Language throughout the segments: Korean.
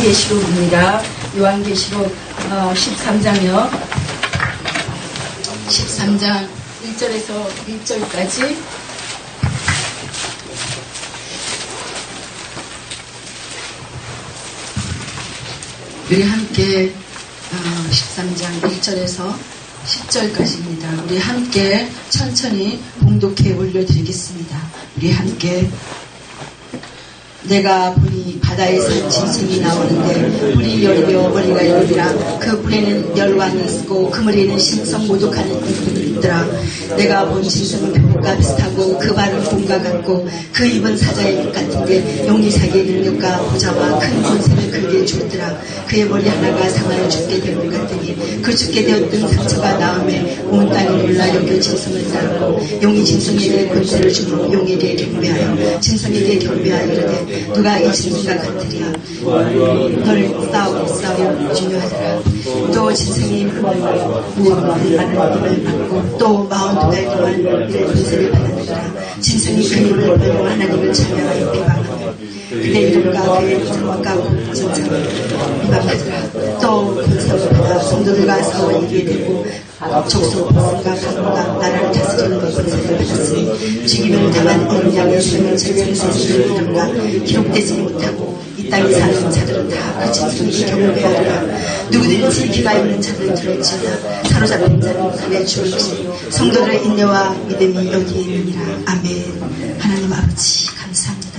요한계시록입니다. 요한계시록 13장이요. 13장 1절에서 1절까지 우리 함께 13장 1절에서 10절까지입니다. 우리 함께 천천히 봉독해 올려드리겠습니다. 우리 함께 내가 보니 바다에서 짐승이 나오는데 불이 열이며 머리가 열이라 그 불에는 열왕이 있고 그물에는 신성 모독하는 이들이 있더라. 내가 본 짐승은 뱀과 비슷하고 그 발은 곰과 같고 그 입은 사자의 입 같은데 용이 사기의 능력과 보좌와 큰 권세를 그에게 주었더라. 그의 머리 하나가 상하여 죽게 된 것 같으니 그 죽게 되었던 상처가 나음에 온 땅이 놀라 여겨 짐승을 따르고 용이 짐승에게 권세를 주므로 용에게 경배하여 짐승에게 경배하여 이르되 누가 이 짐승과 같으랴. 너를 싸워 중요하더라. 또 짐승이 무언을 하나님을 받고 또 42달 동안 이를 권세를 받았더라. 짐승이 그 입을 벌려 하나님을 찬양하여 비방하며 그의 이름과 그의 장막과 전장을 비방하더라. 또 권세를 받아 성도들과 싸워 이기게 되고 족속 백성과 가문과 나라를 다스리는 것 권세를 받았으니 죽임을 당한 어린 양의 생명체 창세기의 이름과 기록되지 못하고 이 땅에 사는 자들은 다 그 짐승에게 경배하리라. 누구든지 귀가 있는 자들은 들을지어다. 사로잡힌 자는 그의 죽을 것이니 성도들의 인내와 믿음이 여기에 있느니라. 아멘. 하나님 아버지 감사합니다.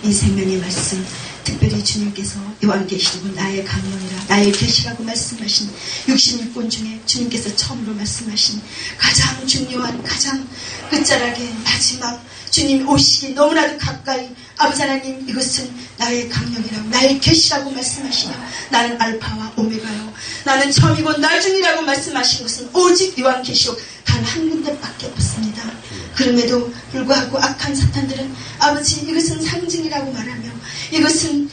이 생명의 말씀 특별히 주님께서 요한계시록은 나의 강령이라 나의 계시라고 말씀하신 66권 중에 주님께서 처음으로 말씀하신 가장 중요한 가장 끝자락의 마지막 주님 오시기 너무나도 가까이 아버지 하나님 이것은 나의 강령이라고 나의 계시라고 말씀하시며 나는 알파와 오메가요 나는 처음이고 나중이라고 말씀하신 것은 오직 요한계시록 단 한 군데밖에 없습니다. 그럼에도 불구하고 악한 사탄들은 아버지 이것은 상징이라고 말하며 이것은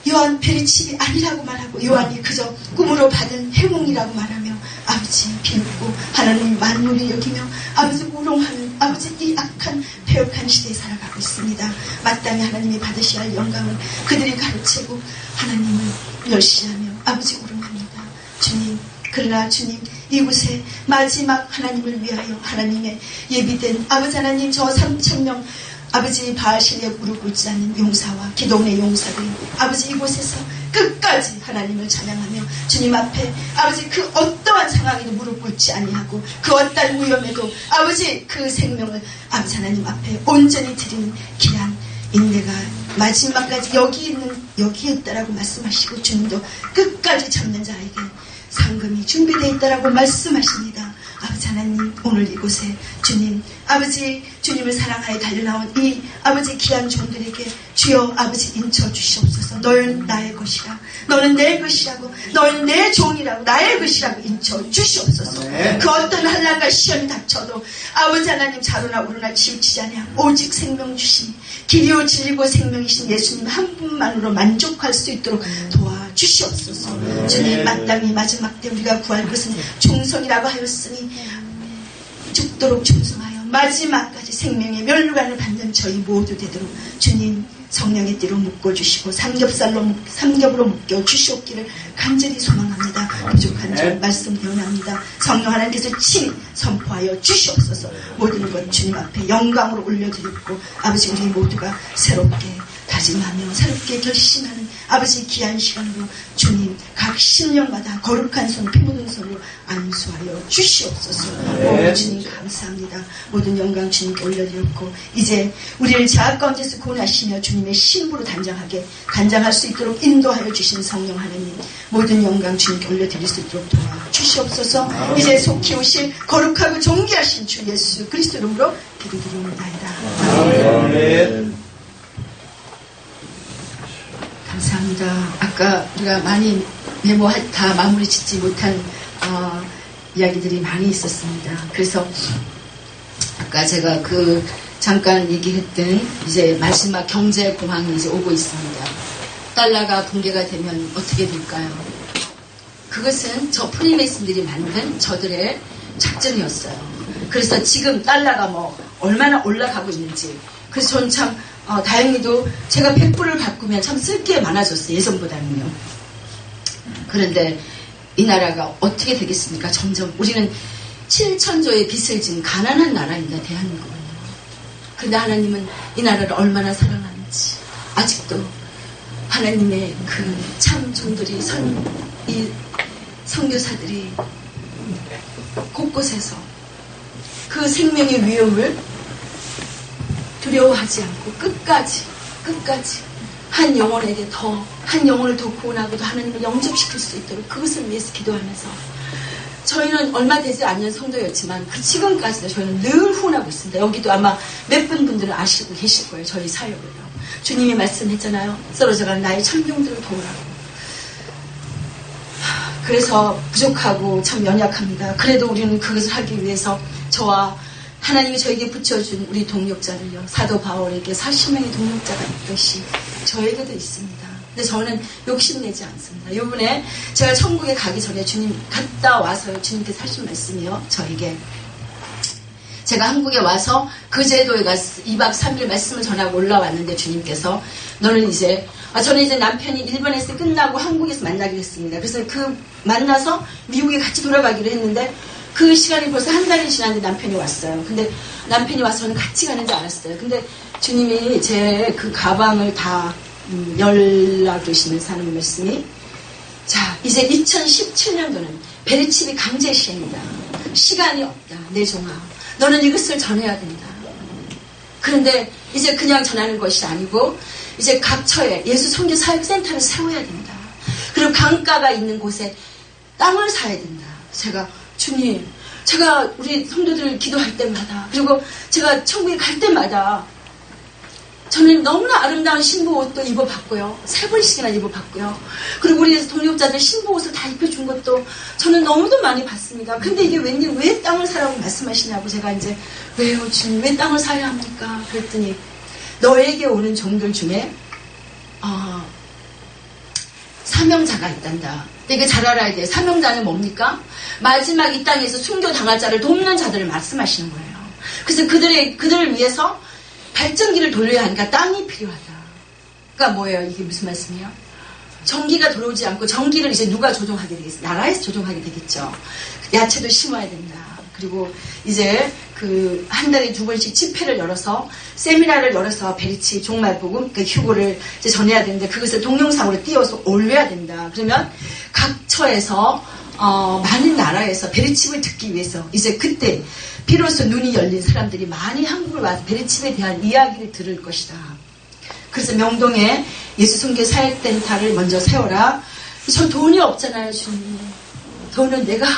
요한 페리칩이 아니라고 말하고 요한이 그저 꿈으로 받은 해몽이라고 말하며 아버지 비웃고 하나님 만물이 여기며 아버지 우롱하는 아버지 이 악한 폐역한 시대에 살아가고 있습니다. 마땅히 하나님이 받으셔야 할 영광을 그들이 가르치고 하나님을 멸시하며 아버지 우롱합니다. 주님 그러나 주님 이곳에 마지막 하나님을 위하여 하나님의 예비된 아버지 하나님 저 3,000명 아버지 바알신에 무릎 꿇지 않는 용사와 기도원의 용사들이 아버지 이곳에서 끝까지 하나님을 찬양하며 주님 앞에 아버지 그 어떠한 상황에도 무릎 꿇지 아니하고 그 어떠한 위험에도 아버지 그 생명을 아버지 하나님 앞에 온전히 드리는 귀한 인내가 마지막까지 여기에 있다라고 말씀하시고 주님도 끝까지 참는 자에게 상금이 준비되어 있다라고 말씀하십니다. 아버지 하나님 오늘 이곳에 주님 아버지 주님을 사랑하여 달려나온 이 아버지 귀한 종들에게 주여 아버지 인쳐 주시옵소서. 너는 나의 것이라 너는 내 것이라고 너는 내 종이라고 나의 것이라고 인쳐 주시옵소서. 그 어떤 한란과 시험이 닥쳐도 아버지 하나님 자로나 우로나 치우치지 아니하고 오직 생명 주시니 길이요 진리고 생명이신 예수님 한 분만으로 만족할 수 있도록 도와주시옵소서. 주님 마땅히 마지막 때 우리가 구할 것은 충성이라고 하였으니 죽도록 충성하여 마지막까지 생명의 멸류관을 받는 저희 모두 되도록 주님 성령의 띠로 묶어주시고 삼겹으로 묶여주시옵기를 간절히 소망합니다. 부족한 점 말씀 변합니다. 성령 하나님께서 친히 선포하여 주시옵소서. 모든 것 주님 앞에 영광으로 올려드리고 아버지 우리 모두가 새롭게 다짐하며 새롭게 결심하는 아버지 귀한 시간으로 주님 각 신령마다 거룩한 손 피 묻은 손으로 안수하여 주시옵소서. 오 주님 감사합니다. 모든 영광 주님께 올려드렸고 이제 우리를 죄악 가운데서 구원하시며 주님의 신부로 단장할 수 있도록 인도하여 주신 성령 하나님 모든 영광 주님께 올려드릴 수 있도록 도와주시옵소서. 이제 속히 오실 거룩하고 존귀하신 주 예수 그리스도 이름으로 기도드리옵나이다. 아멘. 감사합니다. 아까 우리가 많이 다 마무리 짓지 못한 이야기들이 많이 있었습니다. 그래서 아까 제가 잠깐 얘기했던 이제 마지막 경제 공황이 이제 오고 있습니다. 달러가 붕괴가 되면 어떻게 될까요? 그것은 저 프리메이슨들이 만든 저들의 작전이었어요. 그래서 지금 달러가 얼마나 올라가고 있는지 그래서 저는 참 다행히도 제가 100불을 바꾸면 참 쓸 게 많아졌어요. 예전보다는요. 그런데 이 나라가 어떻게 되겠습니까? 점점 우리는 7천조의 빚을 진 가난한 나라입니다. 대한민국은요. 그런데 하나님은 이 나라를 얼마나 사랑하는지 아직도 하나님의 그 참 종들이 이 선교사들이 곳곳에서 그 생명의 위험을 두려워하지 않고 끝까지 한 영혼에게 한 영혼을 더 구원하고도 하나님을 영접시킬 수 있도록 그것을 위해서 기도하면서 저희는 얼마 되지 않는 성도였지만 그 지금까지도 저희는 늘 후원하고 있습니다. 여기도 아마 몇 분들은 아시고 계실 거예요. 저희 사역을요. 주님이 말씀했잖아요. 쓰러져가는 나의 천명들을 도우라고. 그래서 부족하고 참 연약합니다. 그래도 우리는 그것을 하기 위해서 저와 하나님이 저에게 붙여준 우리 동력자를요. 사도 바울에게 40명의 동력자가 있듯이 저에게도 있습니다. 근데 저는 욕심내지 않습니다. 이번에 제가 천국에 가기 전에 주님 갔다 와서요. 주님께서 하신 말씀이요. 저에게 제가 한국에 와서 그 제도에 가서 2박 3일 말씀을 전하고 올라왔는데 주님께서 너는 이제 저는 이제 남편이 일본에서 끝나고 한국에서 만나기로 했습니다. 그래서 그 만나서 미국에 같이 돌아가기로 했는데 그 시간이 벌써 한 달이 지났는데 남편이 왔어요. 근데 남편이 와서 저는 같이 가는 줄 알았어요. 근데 주님이 제 그 가방을 다 열라 그러시면서 하는 말씀이 자 이제 2017년도는 베리칩이 강제 시행이다. 시간이 없다. 내 종아 너는 이것을 전해야 된다. 그런데 이제 그냥 전하는 것이 아니고 이제 각 처에 예수 선교 사역센터를 세워야 된다. 그리고 강가가 있는 곳에 땅을 사야 된다. 제가 주님 제가 우리 성도들 기도할 때마다 그리고 제가 천국에 갈 때마다 저는 너무나 아름다운 신부 옷도 입어봤고요. 3번씩이나 입어봤고요. 그리고 우리 동역자들 신부 옷을 다 입혀준 것도 저는 너무도 많이 봤습니다. 근데 이게 왠지 왜 땅을 사라고 말씀하시냐고 제가 이제 왜요 주님 왜 땅을 사야 합니까? 그랬더니 너에게 오는 종들 중에 사명자가 있단다. 이게 잘 알아야 돼요. 사명자는 뭡니까? 마지막 이 땅에서 순교당할 자를 돕는 자들을 말씀하시는 거예요. 그래서 그들을 위해서 발전기를 돌려야 하니까 땅이 필요하다. 그러니까 뭐예요? 이게 무슨 말씀이에요? 전기가 들어오지 않고 전기를 이제 누가 조종하게 되겠어요? 나라에서 조종하게 되겠죠. 야채도 심어야 된다. 그리고 이제 그 한 달에 2번씩 집회를 열어서 세미나를 열어서 베리치 종말복음 그 휴고를 이제 전해야 되는데 그것을 동영상으로 띄워서 올려야 된다. 그러면 각 처에서 많은 나라에서 베리칩을 듣기 위해서 이제 그때 비로소 눈이 열린 사람들이 많이 한국을 와서 베리칩에 대한 이야기를 들을 것이다. 그래서 명동에 예수 선교 사역센터를 먼저 세워라. 저 돈이 없잖아요, 주님. 돈은 내가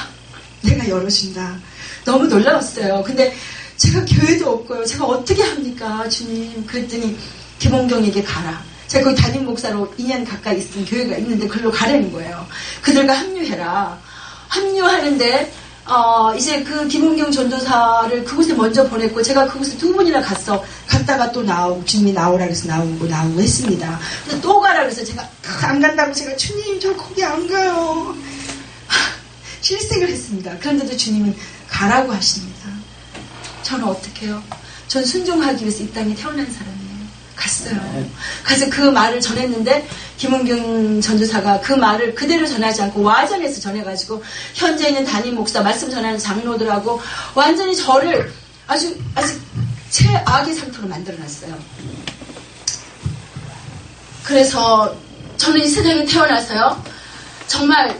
열어준다. 너무 놀라웠어요. 근데 제가 교회도 없고요. 제가 어떻게 합니까, 주님? 그랬더니 김홍경에게 가라. 제가 거기 담임 목사로 2년 가까이 있은 교회가 있는데 그걸로 가라는 거예요. 그들과 합류해라. 합류하는데 이제 그 김홍경 전도사를 그곳에 먼저 보냈고 제가 그곳에 2번이나 갔다가 또 주님이 나오라 그래서 나오고 했습니다. 근데 또 가라 그래서 제가 안 간다고 제가 주님 저 거기 안 가요. 실색을 했습니다. 그런데도 주님은 가라고 하십니다. 저는 어떻게 해요? 전 순종하기 위해서 이 땅에 태어난 사람이에요. 갔어요. 그래서 그 말을 전했는데 김은경 전도사가 그 말을 그대로 전하지 않고 와전해서 전해가지고 현재 있는 담임 목사 말씀 전하는 장로들하고 완전히 저를 아주 최악의 상태로 만들어놨어요. 그래서 저는 이 세상에 태어나서요 정말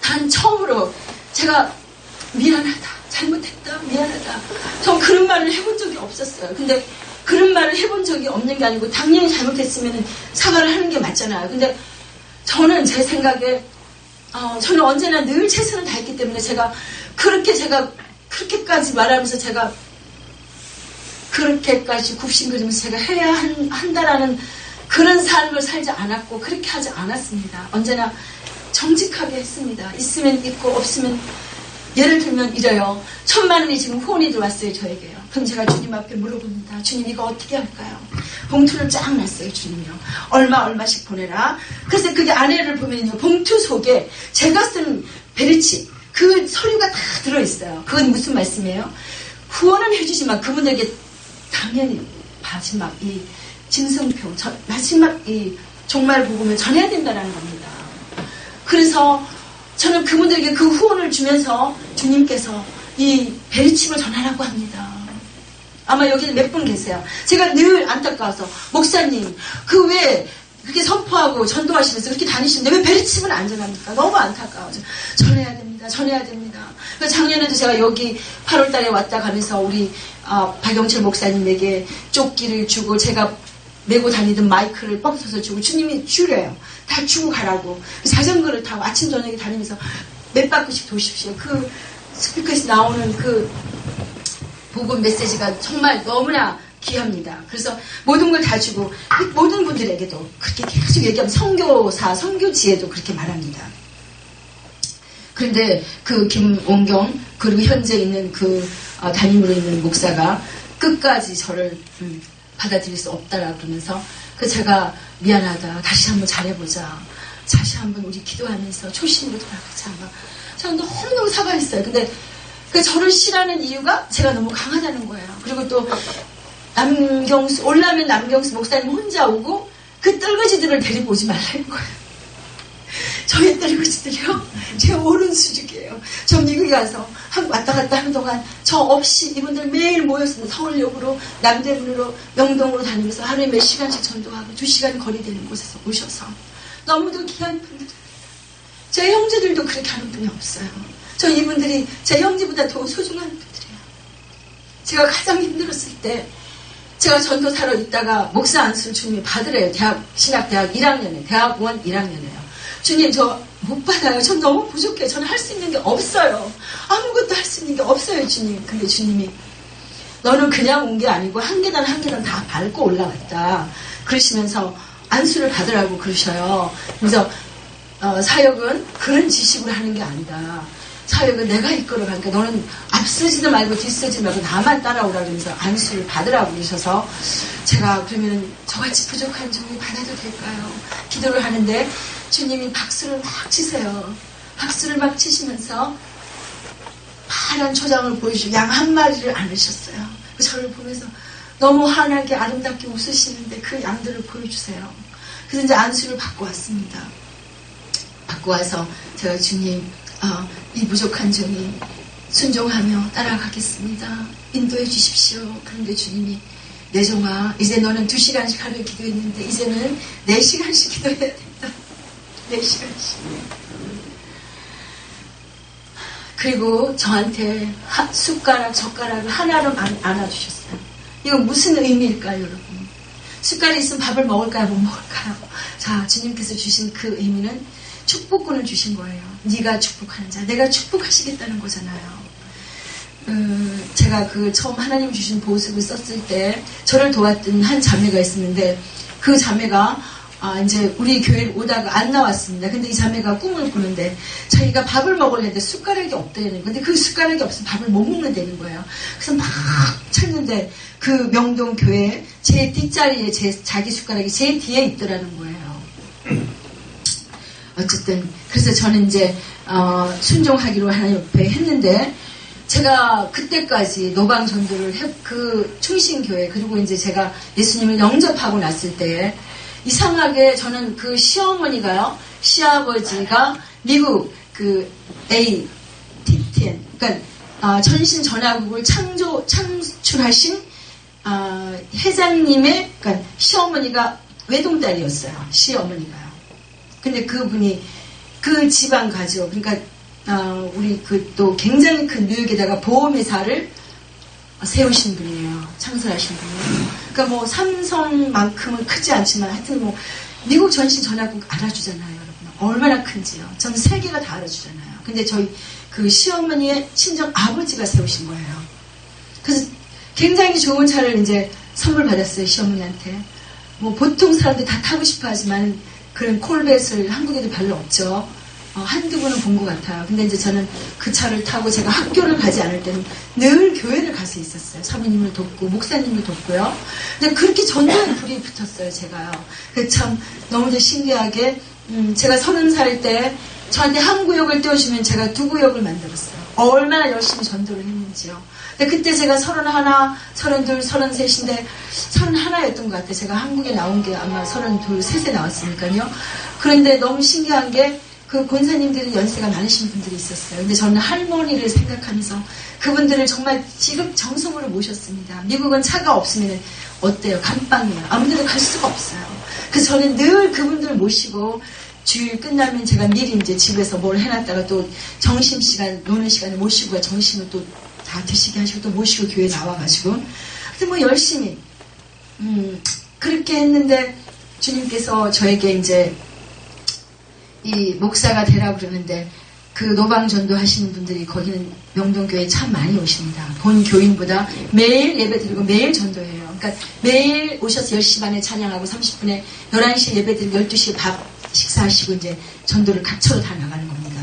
단 처음으로 제가 미안하다 잘못했다 미안하다 전 그런 말을 해본 적이 없었어요. 근데 그런 말을 해본 적이 없는 게 아니고 당연히 잘못했으면 사과를 하는 게 맞잖아요. 근데 저는 제 생각에 저는 언제나 늘 최선을 다했기 때문에 제가 그렇게까지 말하면서 제가 그렇게까지 굽신거리면서 제가 해야 한다라는 그런 삶을 살지 않았고 그렇게 하지 않았습니다. 언제나 정직하게 했습니다. 있으면 있고 없으면 예를 들면 이래요. 1000만 원이 지금 후원이 들어왔어요. 저에게요. 그럼 제가 주님 앞에 물어봅니다. 주님 이거 어떻게 할까요? 봉투를 쫙 놨어요. 주님이요. 얼마씩 보내라. 그래서 그게 안에를 보면요. 봉투 속에 제가 쓴 베리치 그 서류가 다 들어있어요. 그건 무슨 말씀이에요? 후원은 해주지만 그분들에게 당연히 마지막 이 진성표 마지막 이 종말 복음을 전해야 된다는 겁니다. 그래서 그래서 저는 그분들에게 그 후원을 주면서 주님께서 이 베리칩을 전하라고 합니다. 아마 여기 몇 분 계세요. 제가 늘 안타까워서 목사님 그 왜 그렇게 선포하고 전도하시면서 그렇게 다니시는데 왜 베리칩은 안 전합니까? 너무 안타까워서 전해야 됩니다. 전해야 됩니다. 그래서 작년에도 제가 여기 8월 달에 왔다 가면서 우리 박영철 목사님에게 조끼를 주고 제가 메고 다니던 마이크를 뻥쳐서 주고 주님이 주래요. 다 주고 가라고. 자전거를 타고 아침 저녁에 다니면서 몇 바퀴씩 도십시오. 그 스피커에서 나오는 그 복음 메시지가 정말 너무나 귀합니다. 그래서 모든 걸 다 주고 모든 분들에게도 그렇게 계속 얘기하면 선교사, 선교지에도 그렇게 말합니다. 그런데 그 김원경 그리고 현재 있는 그 담임으로 있는 목사가 끝까지 저를 받아들일 수 없다라고 그러면서 그 제가 미안하다. 다시 한번 잘해보자. 다시 한번 우리 기도하면서 초심으로 돌아가자. 저는 너무너무 사과했어요. 근데 그 저를 싫어하는 이유가 제가 너무 강하다는 거예요. 그리고 또 남경수 올라면 남경수 목사님 혼자 오고 그 뜰거지들을 데리고 오지 말라는 거예요. 저희 뜰거지들이요. 제 오른수직이에요. 저 미국에 가서 한국 왔다 갔다 하는 동안 저 없이 이분들 매일 모였습니다. 서울역으로 남대문으로 명동으로 다니면서 하루에 몇 시간씩 전도하고 2시간 거리 되는 곳에서 오셔서 너무도 귀한 분들. 제 형제들도 그렇게 하는 분이 없어요. 저 이분들이 제 형제보다 더 소중한 분들이에요. 제가 가장 힘들었을 때 제가 전도사로 있다가 목사 안수를 주님이 받으래요. 신학대학 1학년에 대학원 1학년에요. 주님 저 못 받아요. 전 너무 부족해요. 저는 할 수 있는 게 없어요. 아무것도 할 수 있는 게 없어요 주님. 근데 주님이 너는 그냥 온 게 아니고 한 계단 한 계단 다 밟고 올라갔다. 그러시면서 안수를 받으라고 그러셔요. 그래서 사역은 그런 지식으로 하는 게 아니다. 사역은 내가 이끌어가니까 너는 앞서지도 말고 뒤서지 말고 나만 따라오라 그러면서 안수를 받으라고 그러셔서 제가 그러면 저같이 부족한 종이 받아도 될까요? 기도를 하는데 주님이 박수를 막 치세요. 박수를 막 치시면서 파란 초장을 보여주시고 양 한 마리를 안으셨어요. 저를 보면서 너무 환하게 아름답게 웃으시는데 그 양들을 보여주세요. 그래서 이제 안수를 받고 왔습니다. 받고 와서 제가 주님 이 부족한 종이 순종하며 따라가겠습니다. 인도해 주십시오. 그런데 주님이 내 종아 이제 너는 2시간씩 하루에 기도했는데 이제는 4시간씩 기도해야 된다. 4시간씩. 그리고 저한테 숟가락 젓가락을 하나로 안아주셨어요. 이거 무슨 의미일까요 여러분? 숟갈이 있으면 밥을 먹을까요 못 먹을까요? 자 주님께서 주신 그 의미는 축복권을 주신 거예요. 네가 축복하는 자, 내가 축복하시겠다는 거잖아요. 제가 그 처음 하나님 주신 보습을 썼을 때 저를 도왔던 한 자매가 있었는데 그 자매가 이제 우리 교회를 오다가 안 나왔습니다. 근데 이 자매가 꿈을 꾸는데 자기가 밥을 먹으려는데 숟가락이 없다는 건데 그 숟가락이 없으면 밥을 못 먹는다는 거예요. 그래서 막 찾는데 그 명동 교회 제 뒷자리에 자기 숟가락이 제일 뒤에 있더라는 거예요. 어쨌든 그래서 저는 이제 순종하기로 하나님 옆에 했는데 제가 그때까지 노방 전도를 그 충신교회 그리고 이제 제가 예수님을 영접하고 났을 때 이상하게 저는 그 시어머니가요 시아버지가 미국 그 ATN 그러니까 전신 전화국을 창출하신 회장님의 그러니까 시어머니가 외동딸이었어요. 시어머니가요. 근데 그분이 그 지방 가죠. 그러니까 우리 그 또 굉장히 큰 뉴욕에다가 보험회사를 세우신 분이에요. 창설하신 분이에요. 그러니까 뭐 삼성만큼은 크지 않지만 하여튼 뭐 미국 전신 전화국 알아주잖아요, 여러분. 얼마나 큰지요. 전 세계가 다 알아주잖아요. 근데 저희 그 시어머니의 친정 아버지가 세우신 거예요. 그래서 굉장히 좋은 차를 이제 선물 받았어요, 시어머니한테. 뭐 보통 사람들 다 타고 싶어 하지만 그런 콜벳을 한국에도 별로 없죠. 한두 번은 본 것 같아요. 근데 이제 저는 그 차를 타고 제가 학교를 가지 않을 때는 늘 교회를 가서 있었어요. 사모님을 돕고 목사님을 돕고요. 근데 그렇게 전도에 불이 붙었어요, 제가요. 그래서 참 너무도 신기하게 제가 30살일 때 저한테 한 구역을 떼어주면 제가 2구역을 만들었어요. 얼마나 열심히 전도를 했는지요. 근데 그때 제가 31, 32, 33인데 31였던 것 같아요. 제가 한국에 나온 게 아마 32, 3세 나왔으니까요. 그런데 너무 신기한 게 그 권사님들은 연세가 많으신 분들이 있었어요. 근데 저는 할머니를 생각하면서 그분들을 정말 지극정성으로 모셨습니다. 미국은 차가 없으면 어때요? 감방이에요. 아무 데도 갈 수가 없어요. 그래서 저는 늘 그분들 모시고 주일 끝나면 제가 미리 이제 집에서 뭘 해놨다가 또 점심시간, 노는 시간에 모시고 점심을 또 다 드시게 하시고 또 모시고 교회 나와가지고 하여튼 뭐 열심히 그렇게 했는데 주님께서 저에게 이제 이 목사가 되라고 그러는데 그 노방전도 하시는 분들이 거기는 명동교회에 참 많이 오십니다. 본 교인보다 매일 예배 드리고 매일 전도해요. 그러니까 매일 오셔서 10시 반에 찬양하고 30분에 11시에 예배 드리고 12시에 밥 식사하시고 이제 전도를 각처로 다 나가는 겁니다.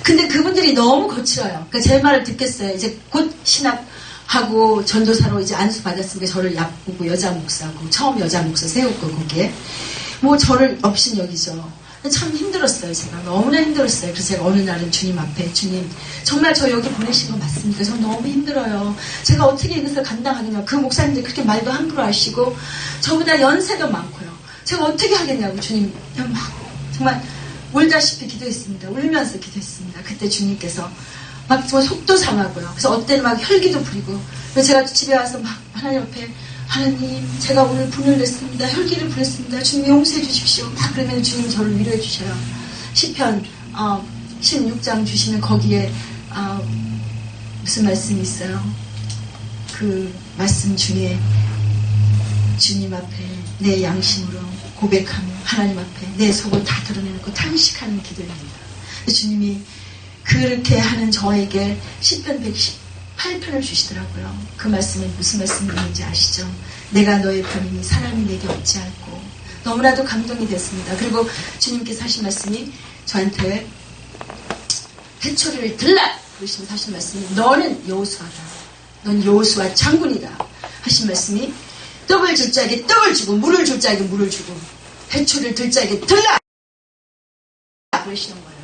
근데 그분들이 너무 거칠어요. 그러니까 제 말을 듣겠어요. 이제 곧 신학하고 전도사로 이제 안수 받았으니까 저를 얕보고 여자 목사고 처음 여자 목사 세웠고 거기에 뭐 저를 업신여기죠. 참 힘들었어요. 제가 너무나 힘들었어요. 그래서 제가 어느 날은 주님 앞에 주님 정말 저 여기 보내신 거 맞습니까? 저 너무 힘들어요. 제가 어떻게 이것을 감당하겠냐고. 그 목사님들 그렇게 말도 함부로 하시고 저보다 연세도 많고요. 제가 어떻게 하겠냐고 주님 막 정말 울다시피 기도했습니다. 울면서 기도했습니다. 그때 주님께서 막 저 속도 상하고요. 그래서 어때는 막 혈기도 부리고 그래서 제가 집에 와서 막 하나님 앞에 하나님 제가 오늘 분을 냈습니다. 혈기를 부렸습니다. 주님 용서해 주십시오. 막 그러면 주님 저를 위로해 주셔요. 시편 16장 주시면 거기에 무슨 말씀이 있어요. 그 말씀 중에 주님 앞에 내 양심으로 고백하며 하나님 앞에 내 속을 다 드러내놓고 탄식하는 기도입니다. 주님이 그렇게 하는 저에게 시편 118편을 주시더라고요. 그 말씀은 무슨 말씀인지 아시죠? 내가 너의 편이니 사람이 내게 없지 않고. 너무나도 감동이 됐습니다. 그리고 주님께서 하신 말씀이 저한테 해초리를 들라 그러시면서 하신 말씀이 너는 여호수아다. 넌 여호수아 장군이다. 하신 말씀이 떡을 줄 자에게 떡을 주고 물을 줄 자에게 물을 주고 해초리를 들 자에게 들라 그러시는 거예요.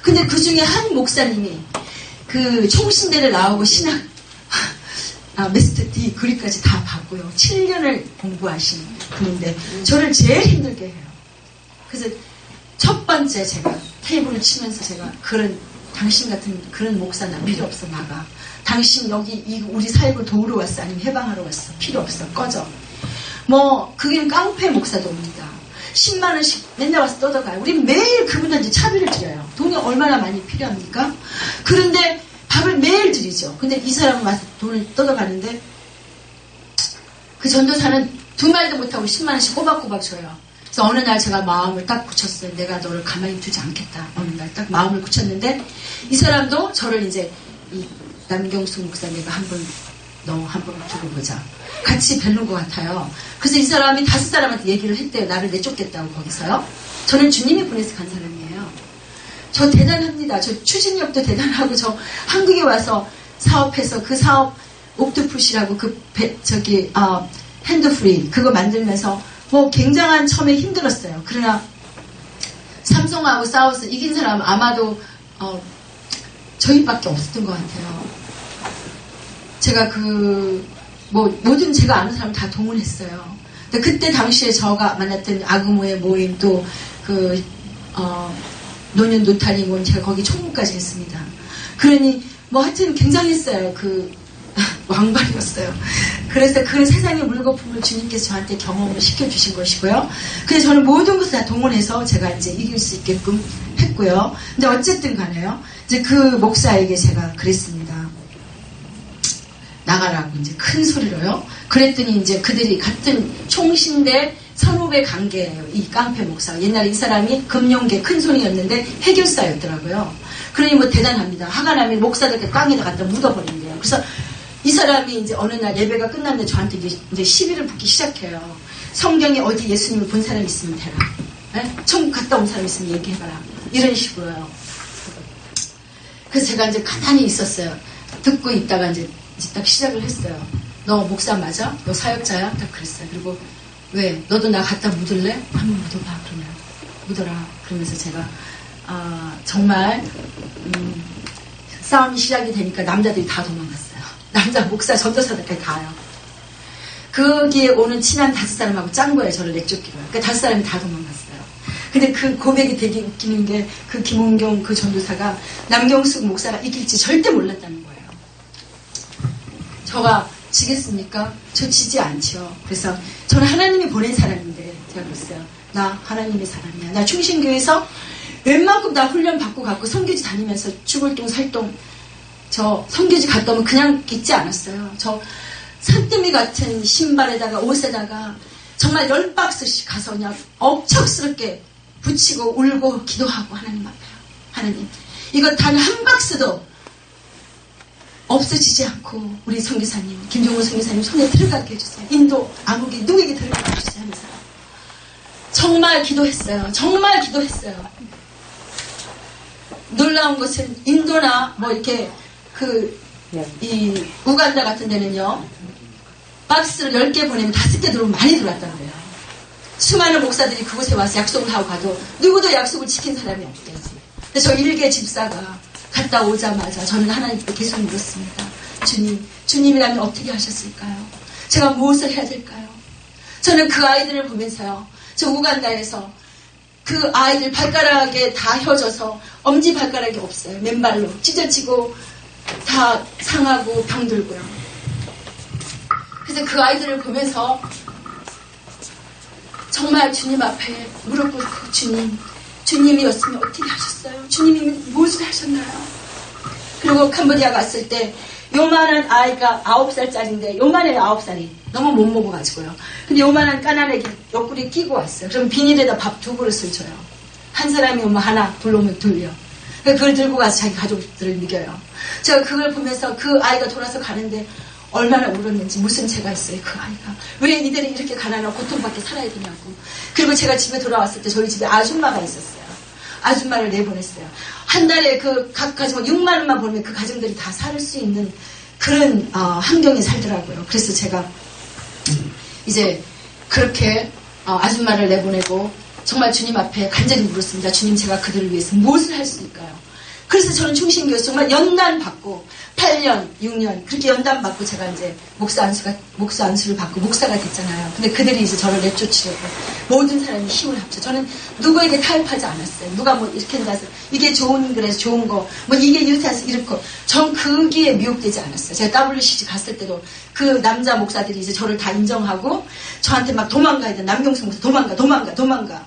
근데 그 중에 한 목사님이 그 총신대를 나오고 신학 메스터 D 그리까지 다 받고요. 7년을 공부하신 분인데 저를 제일 힘들게 해요. 그래서 첫 번째 제가 테이블을 치면서 제가 그런 당신 같은 그런 목사 나 필요 없어 나가. 당신 여기 우리 사역을 도우러 왔어 아니면 해방하러 왔어. 필요 없어 꺼져. 뭐 그게 깡패 목사도 옵니다. 10만 원씩 맨날 와서 떠들어가요. 우리 매일 그분한테 차비를 드려요. 돈이 얼마나 많이 필요합니까? 그런데 밥을 매일 드리죠. 근데 이 사람은 와서 돈을 떠들어가는데 그 전도사는 두 말도 못하고 10만 원씩 꼬박꼬박 줘요. 그래서 어느 날 제가 마음을 딱 굳혔어요. 내가 너를 가만히 두지 않겠다. 어느 날 딱 마음을 굳혔는데 이 사람도 저를 이제 이 남경수 목사 내가 너 한번 두고 보자. 같이 뵐는 것 같아요. 그래서 이 사람이 5사람한테 얘기를 했대요. 나를 내쫓겠다고 거기서요. 저는 주님이 보내서 간 사람이에요. 저 대단합니다. 저 추진력도 대단하고 저 한국에 와서 사업해서 그 사업 옥토풋이라고 핸드프리 그거 만들면서 뭐 굉장한 처음에 힘들었어요. 그러나 삼성하고 싸워서 이긴 사람은 아마도 저희밖에 없었던 것 같아요. 제가 모든 제가 아는 사람 다 동원했어요. 근데 그때 당시에 저가 만났던 아그모의 모임 또 노년 노타리 모임 제가 거기 총무까지 했습니다. 그러니 뭐 하여튼 굉장했어요. 왕발이었어요. 그래서 그 세상의 물거품을 주님께서 저한테 경험을 시켜주신 것이고요. 그래서 저는 모든 것을 다 동원해서 제가 이제 이길 수 있게끔 했고요. 근데 어쨌든 간에요. 이제 그 목사에게 제가 그랬습니다. 나가라고 이제 큰 소리로요. 그랬더니 이제 그들이 같은 총신대 선후배 관계예요. 이 깡패 목사. 옛날에 이 사람이 금융계 큰 손이었는데 해결사였더라고요. 그러니 뭐 대단합니다. 화가 나면 목사들 깡에다 갖다 묻어버린대요. 그래서 이 사람이 이제 어느 날 예배가 끝났는데 저한테 이제 시비를 붙기 시작해요. 성경에 어디 예수님을 본 사람 있으면 대라. 네? 천국 갔다 온 사람 있으면 얘기해봐라. 이런 식으로요. 그래서 제가 이제 가만히 있었어요. 듣고 있다가 이제 딱 시작을 했어요. 너 목사 맞아? 너 사역자야? 딱 그랬어요. 그리고 왜? 너도 나 갖다 묻을래? 한번 묻어봐. 그러면 묻어라. 그러면서 제가 정말 싸움이 시작이 되니까 남자들이 다 도망갔어요. 남자 목사 전도사들까지 다요. 거기에 오는 친한 5사람하고 짠 거예요. 저를 내쫓기로. 그러니까 5사람이 다 도망갔어요. 근데 그 고백이 되게 웃기는 게 그 김은경 그 전도사가 남경숙 목사가 이길지 절대 몰랐다는 거예요. 저가 지겠습니까? 저 지지 않죠. 그래서 저는 하나님이 보낸 사람인데 제가 그랬어요. 나 하나님의 사람이야. 나 충신교회에서 웬만큼 다 훈련 받고 갔고 선교지 다니면서 죽을 똥 살똥 저 선교지 갔다 오면 그냥 있지 않았어요. 저 산더미 같은 신발에다가 옷에다가 정말 10박스씩 가서 그냥 억척스럽게 붙이고 울고 기도하고 하나님 앞에요. 하나님 이거 단 한 박스도 없어지지 않고 우리 선교사님 김종훈 선교사님 손에 들어가게 해주세요. 인도 아무개 누구에게 들어가게 해주세요 하면서 정말 기도했어요. 정말 기도했어요. 놀라운 것은 인도나 뭐 이렇게 이 우간다 같은 데는요 박스를 10개 보내면 5개 들어오면 많이 들어왔다는 거예요. 수많은 목사들이 그곳에 와서 약속을 하고 가도 누구도 약속을 지킨 사람이 없대요. 근데 저 일개 집사가 갔다 오자마자 저는 하나님께 계속 물었습니다. 주님이라면 어떻게 하셨을까요? 제가 무엇을 해야 될까요? 저는 그 아이들을 보면서요. 저 우간다에서 그 아이들 발가락에 다 혀져서 엄지 발가락이 없어요. 맨발로 찢어지고 다 상하고 병들고요. 그래서 그 아이들을 보면서 정말 주님 앞에 무릎 꿇고 주님이었으면 어떻게 하셨어요? 주님이 무엇을 하셨나요? 그리고 캄보디아 갔을 때 요만한 아이가 9살짜리인데 요만해요. 9살이 너무 못 먹어가지고요. 근데 요만한 까난애기 옆구리 끼고 왔어요. 그럼 비닐에다 밥 2그릇을 줘요. 한 사람이 오면 하나, 둘 오면 둘요. 그걸 들고 가서 자기 가족들을 먹여요. 제가 그걸 보면서 그 아이가 돌아서 가는데 얼마나 울었는지 무슨 죄가 있어요 그 아이가. 왜 이들이 이렇게 가난하고 고통받게 살아야 되냐고. 그리고 제가 집에 돌아왔을 때 저희 집에 아줌마가 있었어요. 아줌마를 내보냈어요. 한 달에 그 각 가정 6만 원만 벌면 그 가정들이 다 살 수 있는 그런 환경에 살더라고요. 그래서 제가 이제 그렇게 아줌마를 내보내고 정말 주님 앞에 간절히 물었습니다. 주님 제가 그들을 위해서 무엇을 할 수 있을까요? 그래서 저는 충신교에서 정말 연단 받고 8년, 6년 그렇게 연단 받고 제가 이제 목사 안수를 받고 목사가 됐잖아요. 근데 그들이 이제 저를 내쫓으려고 모든 사람이 힘을 합쳐. 저는 누구에게 타협하지 않았어요. 누가 뭐 이렇게 한다서 이게 좋은 그래서 좋은 거, 뭐 이게 이렇게 해서 이렇게. 전 거기에 미혹되지 않았어요. 제가 WCG 갔을 때도 그 남자 목사들이 이제 저를 다 인정하고 저한테 막 도망가야 돼. 남경숙 목사 도망가.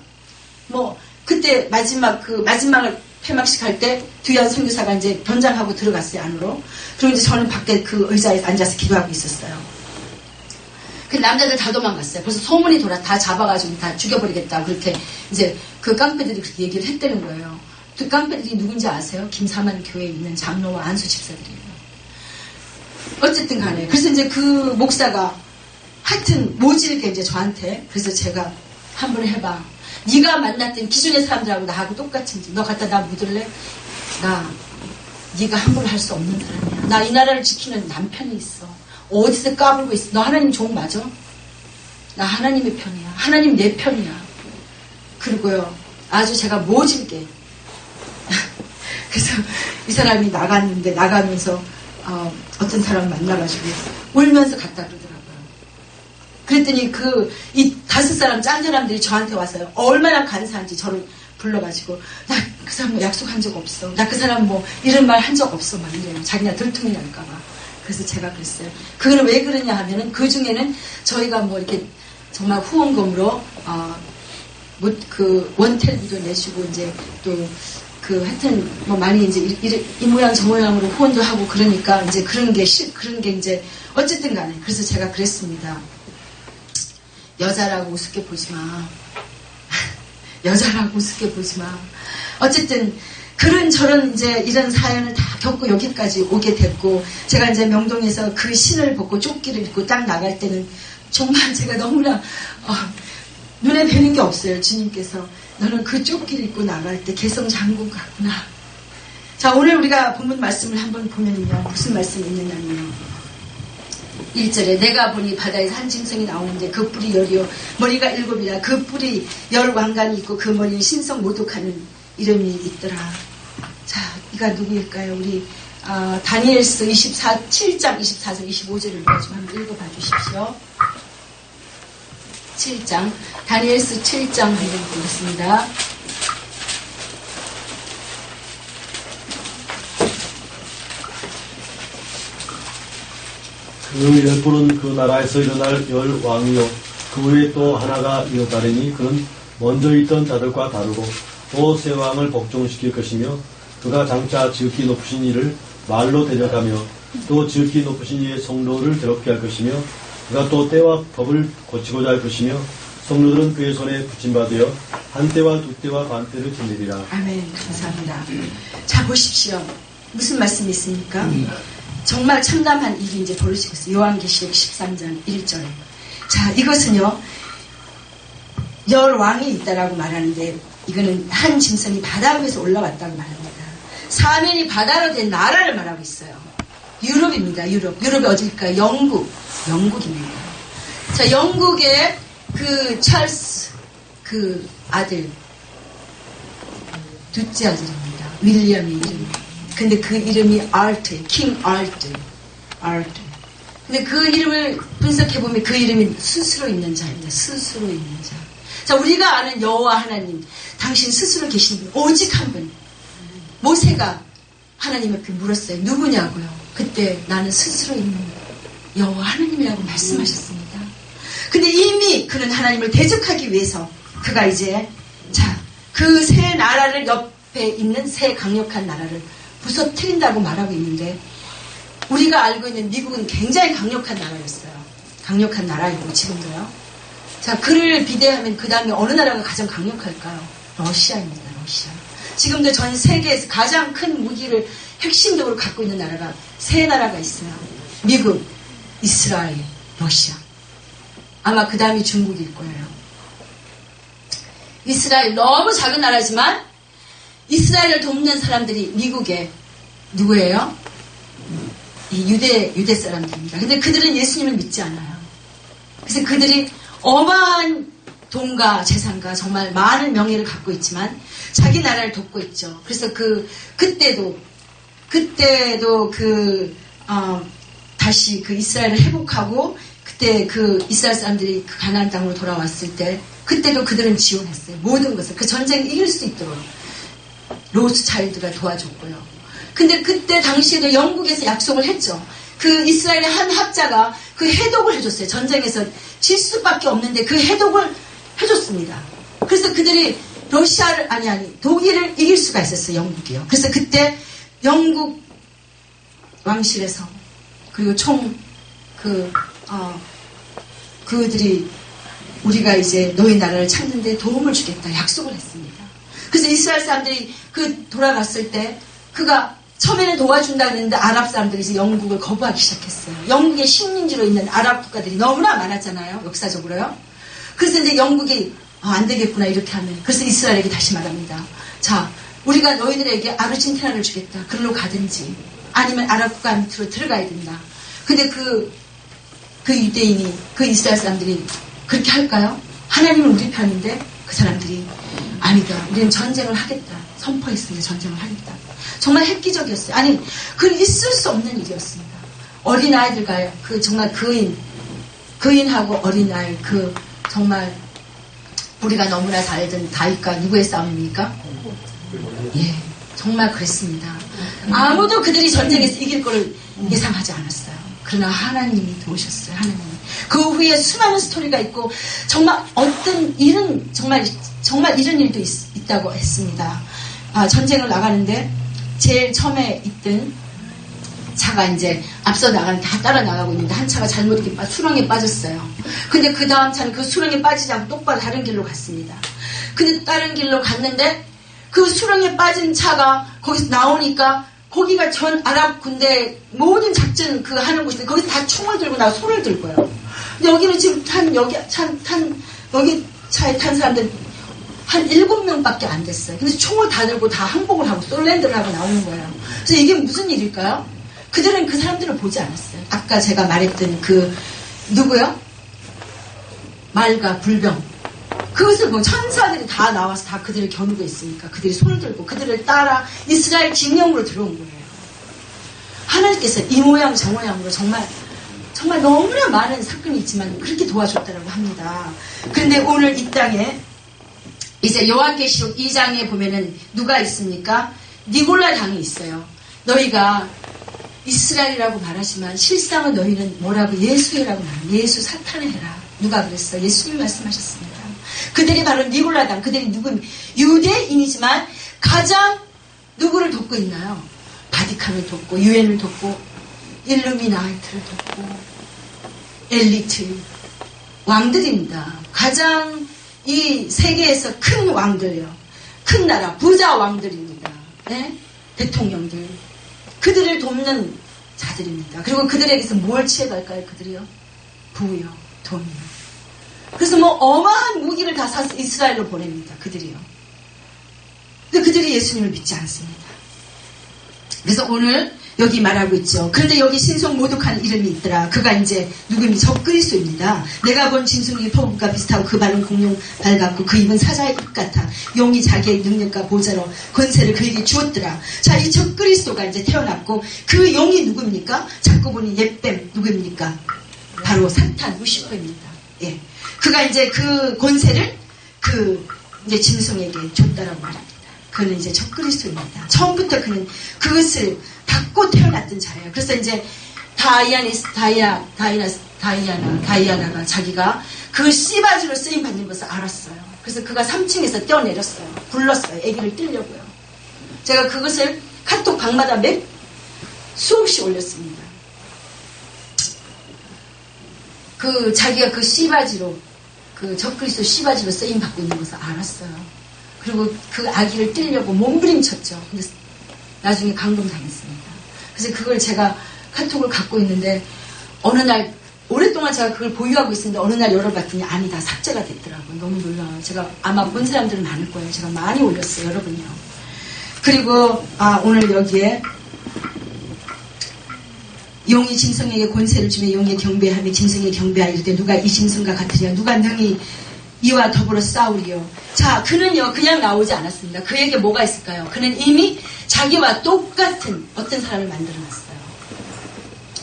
뭐 그때 마지막을 폐막식 할 때 두현 선교사가 이제 변장하고 들어갔어요 안으로. 그리고 이제 저는 밖에 그 의자에 앉아서 기도하고 있었어요. 그 남자들 다 도망갔어요. 벌써 소문이 돌아 다 잡아가지고 다 죽여버리겠다 그렇게 이제 그 깡패들이 그렇게 얘기를 했다는 거예요. 그 깡패들이 누군지 아세요? 김사만 교회에 있는 장로와 안수 집사들이에요. 어쨌든 간에 그래서 이제 그 목사가 하여튼 모질게 이제 저한테 그래서 제가 한번 해봐. 네가 만났던 기존의 사람들하고 나하고 똑같은지 너 갖다 나 묻을래? 나 네가 함부로 할 수 없는 사람이야. 나 이 나라를 지키는 남편이 있어. 어디서 까불고 있어. 너 하나님 종 맞아? 나 하나님의 편이야. 하나님 내 편이야. 그리고요 아주 제가 모질게 그래서 이 사람이 나가면서 어떤 사람 만나가지고 울면서 갔다 그러더라고요. 그랬더니 이 5사람 짠 사람들이 저한테 와서요. 얼마나 간사한지 저를 불러가지고 나 그 사람 약속한 적 없어. 나 그 사람 뭐 이런 말 한 적 없어. 막 이래요. 자기가 들통이 날까봐. 그래서 제가 그랬어요. 그거는 왜 그러냐 하면은 그 중에는 저희가 뭐 이렇게 정말 후원금으로 그 원텔비도 내주고 이제 또 하여튼 뭐 많이 이제 이 모양 저 모양으로 후원도 하고 그러니까 이제 그런 게 이제 어쨌든 간에 그래서 제가 그랬습니다. 여자라고 우습게 보지 마. 여자라고 우습게 보지 마. 어쨌든 그런저런 이제 이런 사연을 다 겪고 여기까지 오게 됐고 제가 이제 명동에서 그 신을 벗고 조끼를 입고 딱 나갈 때는 정말 제가 너무나 눈에 뵈는 게 없어요. 주님께서 너는 그 조끼를 입고 나갈 때 개성 장군 같구나. 자 오늘 우리가 본문 말씀을 한번 보면요. 무슨 말씀이 있느냐면요. 1절에 내가 보니 바다에서 한 짐승이 나오는데 그 뿔이 10이요 머리가 7이라 그 뿔이 10왕관이 있고 그 머리에 신성 모독하는 이름이 있더라. 자 이가 누구일까요? 우리 다니엘서 7장 24절 25절을 좀 한번 읽어봐 주십시오. 7장 다니엘서 7장 한번 보겠습니다. 그 열불은 그 나라에서 일어날 열 왕이요 그 후에 또 하나가 이어따르니 그는 먼저 있던 자들과 다르고 또 새 왕을 복종시킬 것이며 그가 장차 지극히 높으신 이를 말로 데려가며 또 지극히 높으신 이의 성도를 괴롭게 할 것이며 그가 또 때와 법을 고치고자 할 것이며 성도들은 그의 손에 붙임받으여 한 때와 두 때와 반 때를 지내리라. 아멘. 감사합니다. 자, 보십시오. 무슨 말씀이 있습니까? 정말 참담한 일이 이제 벌어지고 있어요. 요한계시록 13장 1절에. 자, 이것은요, 열 왕이 있다라고 말하는데, 이거는 한 짐승이 바다 위에서 올라왔다고 말합니다. 사면이 바다로 된 나라를 말하고 있어요. 유럽입니다. 유럽이 어딜까요? 영국입니다. 자, 영국의 그 찰스 그 아들 둘째 아들입니다. 윌리엄이 이름이. 근데 그 이름이 킹 알트. 근데 그 이름을 분석해보면 그 이름이 스스로 있는 자입니다. 스스로 있는 자. 자, 우리가 아는 여호와 하나님, 당신 스스로 계신 분, 오직 한 분. 모세가 하나님께 물었어요. 누구냐고요? 그때 나는 스스로 있는 여호와 하나님이라고 말씀하셨습니다. 근데 이미 그는 하나님을 대적하기 위해서 그가 이제 그 새 나라를 옆에 있는 새 강력한 나라를 부서뜨린다고 말하고 있는데, 우리가 알고 있는 미국은 굉장히 강력한 나라였어요. 강력한 나라이고 지금도요. 자, 그를 비대하면 그 다음에 어느 나라가 가장 강력할까요? 러시아입니다. 러시아. 지금도 전 세계에서 가장 큰 무기를 핵심적으로 갖고 있는 나라가 세 나라가 있어요. 미국, 이스라엘, 러시아. 아마 그 다음이 중국일 거예요. 이스라엘 너무 작은 나라지만 이스라엘을 돕는 사람들이 미국에 누구예요? 이 유대 사람들입니다. 근데 그들은 예수님을 믿지 않아요. 그래서 그들이 어마어마한 돈과 재산과 정말 많은 명예를 갖고 있지만 자기 나라를 돕고 있죠. 그래서 그때도 다시 그 이스라엘을 회복하고, 그때 그 이스라엘 사람들이 그 가나안 땅으로 돌아왔을 때 그때도 그들은 지원했어요. 모든 것을 그 전쟁을 이길 수 있도록 로스차일드가 도와줬고요. 근데 그때 당시에도 영국에서 약속을 했죠. 그 이스라엘의 한 학자가 그 해독을 해줬어요. 전쟁에서 질 수밖에 없는데 그 해독을 해줬습니다. 그래서 그들이 독일을 이길 수가 있었어요. 영국이요. 그래서 그때 영국 왕실에서 그리고 그들이 우리가 이제 너희 나라를 찾는데 도움을 주겠다 약속을 했습니다. 그래서 이스라엘 사람들이 돌아갔을 때 그가 처음에는 도와준다고 했는데 아랍 사람들이 이제 영국을 거부하기 시작했어요. 영국의 식민지로 있는 아랍 국가들이 너무나 많았잖아요. 역사적으로요. 그래서 이제 영국이 안 되겠구나 이렇게 하면, 그래서 이스라엘에게 다시 말합니다. 자, 우리가 너희들에게 아르헨티나를 주겠다. 그걸로 가든지 아니면 아랍 국가 밑으로 들어가야 된다. 근데 그 유대인이, 그 이스라엘 사람들이 그렇게 할까요? 하나님은 우리 편인데 그 사람들이 아니다. 우리는 전쟁을 하겠다. 선포했습니다. 전쟁을 하겠다. 정말 획기적이었어요. 아니, 그건 있을 수 없는 일이었습니다. 어린아이들과 정말 그인하고 어린아이, 정말 우리가 너무나 잘 알던 다윗과 누구의 싸움입니까? 예, 정말 그랬습니다. 아무도 그들이 전쟁에서 이길 거를 예상하지 않았어요. 그러나 하나님이 도우셨어요. 하나님이. 그 후에 수많은 스토리가 있고, 정말 어떤 일은 정말 이런 일도 있다고 했습니다. 전쟁을 나가는데 제일 처음에 있던 차가 이제 앞서 나가는 다 따라 나가고 있는데 한 차가 잘못 이렇게 수렁에 빠졌어요. 근데 그 다음 차는 그 수렁에 빠지지 않고 똑바로 다른 길로 갔습니다. 근데 다른 길로 갔는데 그 수렁에 빠진 차가 거기서 나오니까 거기가 전 아랍 군대 모든 작전 하는 곳인데 거기서 다 총을 들고 나와 손을 들고요. 근데 여기는 지금 여기 차에 탄 사람들 한 7명밖에 안 됐어요. 근데 총을 다 들고 다 항복을 하고 솔랜드를 하고 나오는 거예요. 그래서 이게 무슨 일일까요? 그들은 그 사람들을 보지 않았어요. 아까 제가 말했던 누구요? 말과 불병. 그것을 천사들이 다 나와서 다 그들을 겨누고 있으니까 그들이 손을 들고 그들을 따라 이스라엘 진영으로 들어온 거예요. 하나님께서 이 모양 저 모양으로 정말 너무나 많은 사건이 있지만 그렇게 도와줬다고 합니다. 그런데 오늘 이 땅에 이제 요한계시록 2장에 보면은 누가 있습니까? 니골라 당이 있어요. 너희가 이스라엘이라고 말하지만 실상은 너희는 뭐라고 예수라고 말합니다. 예수 사탄의 해라. 누가 그랬어? 예수님이 말씀하셨습니다. 그들이 바로 니골라당, 그들이 누구 유대인이지만 가장 누구를 돕고 있나요? 바티칸을 돕고 유엔을 돕고 일루미나이트를 돕고 엘리트 왕들입니다. 가장 이 세계에서 큰 왕들이요. 큰 나라 부자 왕들입니다. 네? 대통령들 그들을 돕는 자들입니다. 그리고 그들에게서 뭘 취해갈까요? 그들이요? 부요, 돈이요. 그래서 뭐 어마한 무기를 다 사서 이스라엘로 보냅니다. 그들이요. 근데 그들이 예수님을 믿지 않습니다. 그래서 오늘 여기 말하고 있죠. 그런데 여기 신성 모독하는 이름이 있더라. 그가 이제 누구입니까? 적그리스도입니다. 내가 본 짐승이 포부가 비슷하고 그 발은 공룡 발 같고 그 입은 사자의 입 같아. 용이 자기의 능력과 보좌로 권세를 그에게 주었더라. 자, 이 적그리스도가 이제 태어났고 그 용이 누구입니까? 자꾸 보니 옛뱀 누구입니까? 바로 사탄 루시퍼입니다. 예, 그가 이제 그 권세를 그 이제 짐승에게 줬다라고 말합니다. 그는 이제 적그리스도입니다. 처음부터 그는 그것을 받고 태어났던 자예요. 그래서 이제 다이아나가 자기가 그 씨바지로 쓰임 받는 것을 알았어요. 그래서 그가 3층에서 뛰어내렸어요. 불렀어요. 아기를 떼려고요. 제가 그것을 카톡 방마다 수없이 올렸습니다. 그 자기가 그 씨바지로 그 적그리스도 씨바지로 쓰임 받고 있는 것을 알았어요. 그리고 그 아기를 떼려고 몸부림쳤죠. 근데 나중에 감금당했습니다. 그래서 그걸 제가 카톡을 갖고 있는데 어느 날 오랫동안 제가 그걸 보유하고 있었는데 어느 날 열어봤더니 아니다 삭제가 됐더라고요. 너무 놀라워요. 제가 아마 본 사람들은 많을 거예요. 제가 많이 올렸어요. 여러분요. 그리고 오늘 여기에 용이 짐승에게 권세를 주며 용에 경배하며 짐승에 경배하여 이르되 누가 이 짐승과 같으랴 누가 능히 이와 더불어 싸우리요. 자, 그는요 그냥 나오지 않았습니다. 그에게 뭐가 있을까요? 그는 이미 자기와 똑같은 어떤 사람을 만들어놨어요.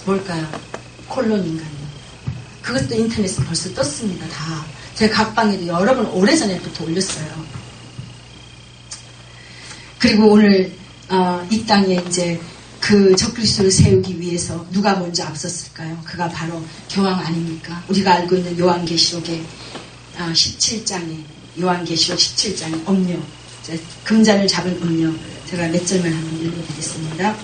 뭘까요? 콜론 인간이요. 그것도 인터넷에 벌써 떴습니다. 다. 제가 각방에도 여러 번 오래전에부터 올렸어요. 그리고 오늘 이 땅에 이제 그 적그리스도를 세우기 위해서 누가 먼저 앞섰을까요? 그가 바로 교황 아닙니까? 우리가 알고 있는 요한계시록의 17장에 요한계시록 17장에 음료 금잔을 잡은 음료 제가 몇 절만 한번 읽어드리겠습니다.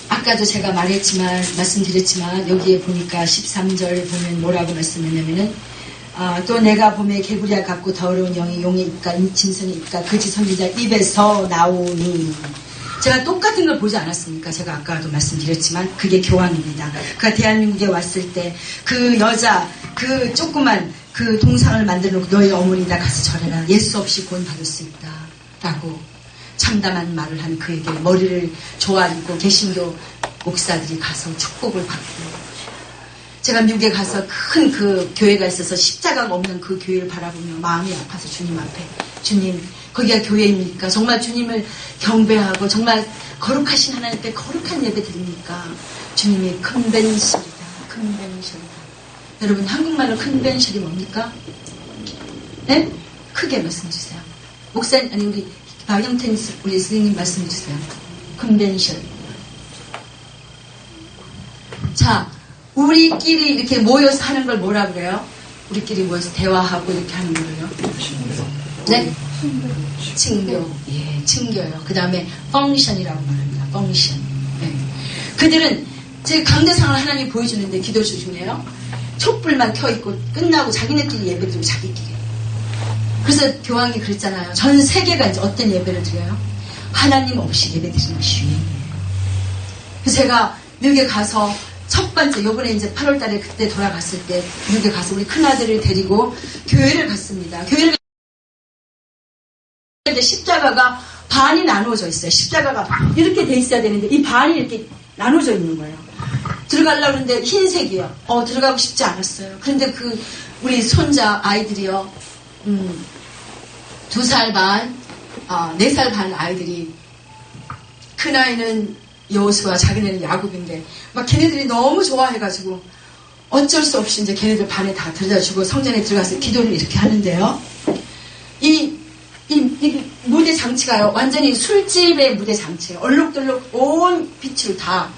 아까도 제가 말씀드렸지만 여기에 보니까 13절 보면 뭐라고 말씀했냐면은 또 내가 봄에 개구리와 같고 더러운 영이 용의 입과 짐승의 입과 거짓 선지자 입에서 나오니 제가 똑같은 걸 보지 않았습니까? 제가 아까도 말씀드렸지만 그게 교황입니다. 그가 대한민국에 왔을 때 그 여자 그 조그만 그 동상을 만들어 놓고 너희 어머니다 가서 절해라. 예수 없이 구원 받을 수 있다 라고 참담한 말을 한 그에게 머리를 조아리고 개신교 목사들이 가서 축복을 받고 제가 미국에 가서 큰 그 교회가 있어서 십자가가 없는 그 교회를 바라보며 마음이 아파서 주님 앞에 주님 거기가 교회입니까? 정말 주님을 경배하고 정말 거룩하신 하나님 앞에 거룩한 예배 드립니까? 주님이 컨벤셜이다. 컨벤셜이다. 여러분 한국말로 컨벤셜이 뭡니까? 네? 크게 말씀해 주세요. 목사님 아니 우리 박영태 우리 선생님 말씀해 주세요. 컨벤셜. 자 우리끼리 이렇게 모여서 하는 걸 뭐라 그래요? 우리끼리 모여서 대화하고 이렇게 하는 거예요. 네? 층교. 예, 층교요. 그 다음에 펑션이라고 말합니다. 펑션. 네. 그들은 제 강대상을 하나님이 보여주는데 기도 중에요. 촛불만 켜있고 끝나고 자기네끼리 예배 드리고 자기끼리. 그래서 교황이 그랬잖아요. 전 세계가 이제 어떤 예배를 드려요? 하나님 없이 예배 드리는 것이 유행이에요. 그래서 제가 미국에 가서 첫 번째 요번에 이제 8월 달에 그때 돌아갔을 때 미국에 가서 우리 큰아들을 데리고 교회를 갔습니다. 교회를 이제 십자가가 반이 나누어져 있어요. 십자가가 이렇게 돼 있어야 되는데 이 반이 이렇게 나누어져 있는 거예요. 들어가려고 하는데 흰색이요. 들어가고 싶지 않았어요. 그런데 그 우리 손자 아이들이요. 2살 반, 4살 반 아이들이 큰아이는 여호수아 자기네는 야곱인데 막 걔네들이 너무 좋아해가지고 어쩔 수 없이 이제 걔네들 반에 다 들여다주고 성전에 들어가서 기도를 이렇게 하는데요. 이 무대 장치가요, 완전히 술집의 무대 장치예요. 얼룩덜룩 온 빛으로 다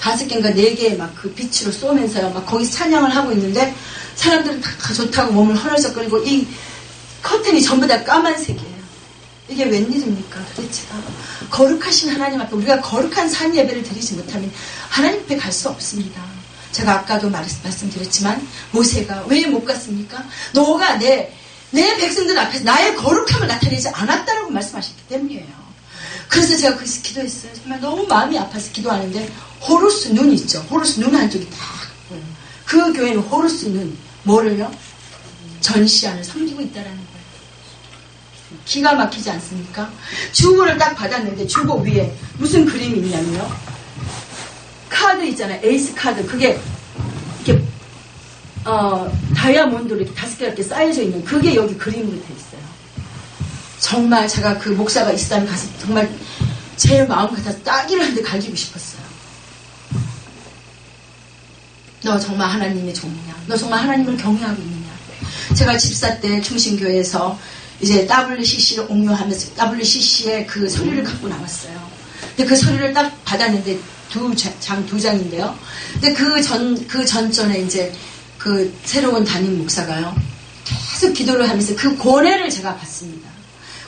5개인가 4개 막 그 빛으로 쏘면서요, 막 거기서 찬양을 하고 있는데 사람들은 다 좋다고 몸을 허러적거리고 이 커튼이 전부 다 까만색이에요. 이게 웬일입니까 도대체가. 거룩하신 하나님 앞에 우리가 거룩한 산 예배를 드리지 못하면 하나님 앞에 갈 수 없습니다. 제가 아까도 말씀드렸지만 모세가 왜 못 갔습니까? 너가 내 백성들 앞에서 나의 거룩함을 나타내지 않았다라고 말씀하셨기 때문이에요. 그래서 제가 거기서 기도했어요. 정말 너무 마음이 아파서 기도하는데 호루스 눈 있죠. 호루스 눈 한쪽이 딱 보여요. 그 교회는 호루스 눈 뭐를요? 전시안을 섬기고 있다라는 거예요. 기가 막히지 않습니까? 주보를 딱 받았는데 주보 위에 무슨 그림이 있냐면요, 카드 있잖아요. 에이스 카드. 그게 이렇게 다이아몬드로 이렇게 5개가 이렇게 쌓여져 있는 그게 여기 그림으로 돼 있어요. 정말 제가 그 목사가 이스라엘 가서 정말 제 마음 같아서 따기를 한 대 갈기고 싶었어요. 너 정말 하나님의 종이냐? 너 정말 하나님을 경외하고 있느냐? 제가 집사 때 충신교회에서 이제 WCC를 옹료하면서 WCC의 그 서류를 갖고 나왔어요. 근데 그 서류를 딱 받았는데 두 장인데요. 근데 그 전전에 이제 그 새로운 담임 목사가요, 계속 기도를 하면서 그 고뇌를 제가 봤습니다.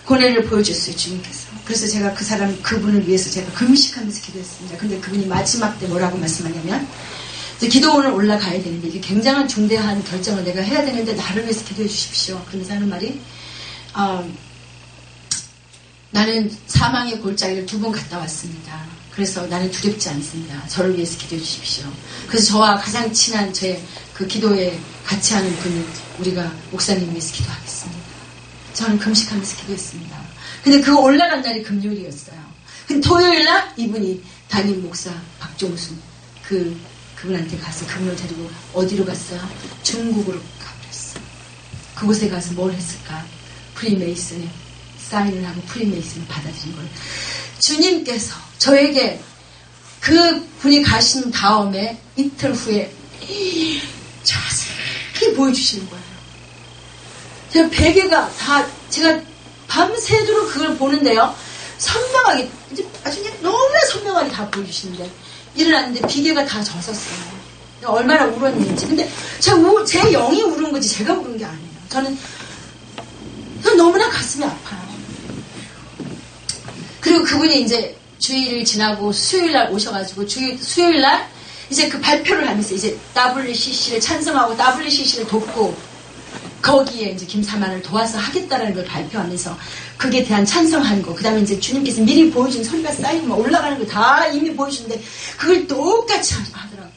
고뇌를 보여줬어요, 주님께서. 그래서 제가 그분을 위해서 제가 금식하면서 기도했습니다. 근데 그분이 마지막 때 뭐라고 말씀하냐면, 이제 기도원을 올라가야 되는데 이게 굉장한 중대한 결정을 내가 해야 되는데 나를 위해서 기도해 주십시오. 그러면서 하는 말이, 나는 사망의 골짜기를 2번 갔다 왔습니다. 그래서 나는 두렵지 않습니다. 저를 위해서 기도해 주십시오. 그래서 저와 가장 친한 제 그 기도에 같이 하는 분이 우리가 목사님 위해서 기도하겠습니다. 저는 금식하면서 기도했습니다. 근데 그 올라간 날이 금요일이었어요. 근데 토요일날 이분이 담임 목사 박종순 그분한테 가서 그분을 데리고 어디로 갔어요? 중국으로 가버렸어요. 그곳에 가서 뭘 했을까? 프리메이슨에 사인을 하고 프리메이슨을 받아들인 거예요. 주님께서 저에게 그 분이 가신 다음에 이틀 후에 자세히 보여주시는 거예요. 제가 베개가 다 제가 밤새도록 그걸 보는데요, 선명하게 이제 아주 너무나 선명하게 다 보여주시는데 일어났는데 비계가 다 젖었어요. 얼마나 울었는지. 근데 제 영이 울은 거지 제가 울은 게 아니에요. 저는 너무나 가슴이 아파요. 그리고 그분이 이제 주일을 지나고 수요일날 오셔가지고 수요일날 이제 그 발표를 하면서 이제 WCC를 찬성하고 WCC를 돕고 거기에 이제 김사만을 도와서 하겠다라는 걸 발표하면서 그게 대한 찬성한 거, 그 다음에 이제 주님께서 미리 보여준 소리가 쌓이고 막 올라가는 거 다 이미 보여주는데 그걸 똑같이 하더라고요.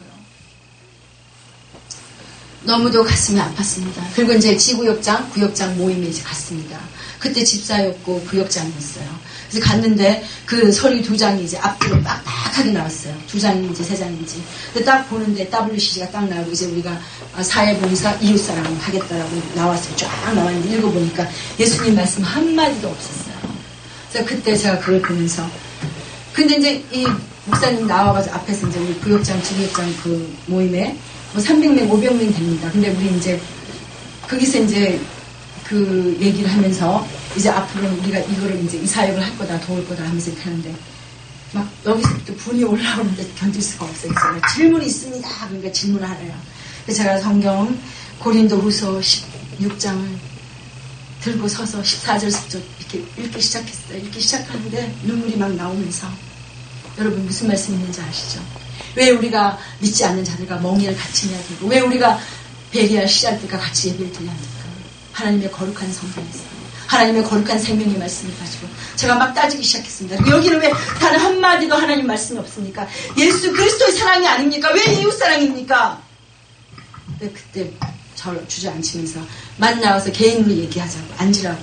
너무도 가슴이 아팠습니다. 그리고 이제 지구역장, 구역장 모임에 이제 갔습니다. 그때 집사였고 구역장이었어요. 그래서 갔는데 그 서류 2장이 이제 앞뒤로 빡빡하게 나왔어요. 2장인지 3장인지. 근데 딱 보는데 WCC가 딱 나오고 이제 우리가 사회봉사 이웃사랑 하겠다라고 나왔어요. 쫙 나왔는데 읽어보니까 예수님 말씀 한마디도 없었어요. 그래서 그때 제가 그걸 보면서, 근데 이제 이 목사님 나와가지고 앞에서 이제 우리 구역장, 지구역장 그 모임에 뭐 300명, 500명 됩니다. 근데 우리 이제 거기서 이제 그 얘기를 하면서 이제 앞으로는 우리가 이거를 이제 이 사역을 할 거다, 도울 거다 하면서 이렇게 하는데 막 여기서부터 분이 올라오는데 견딜 수가 없어요. 그래서 질문이 있습니다. 그러니까 질문을 하래요. 그래서 제가 성경 고린도후서 16장을 들고 서서 14절부터 이렇게 읽기 시작했어요. 읽기 시작하는데 눈물이 막 나오면서, 여러분 무슨 말씀 있는지 아시죠? 왜 우리가 믿지 않는 자들과 멍에를 같이 해야 되고, 왜 우리가 베리알 시작들과 같이 예배를 드려야 합니까? 하나님의 거룩한 성경에서 하나님의 거룩한 생명의 말씀을 가지고 제가 막 따지기 시작했습니다. 여기는 왜 단 한마디도 하나님 말씀이 없습니까? 예수 그리스도의 사랑이 아닙니까? 왜 이웃사랑입니까? 근데 그때 저를 주저앉히면서 만나와서 개인으로 얘기하자고, 앉으라고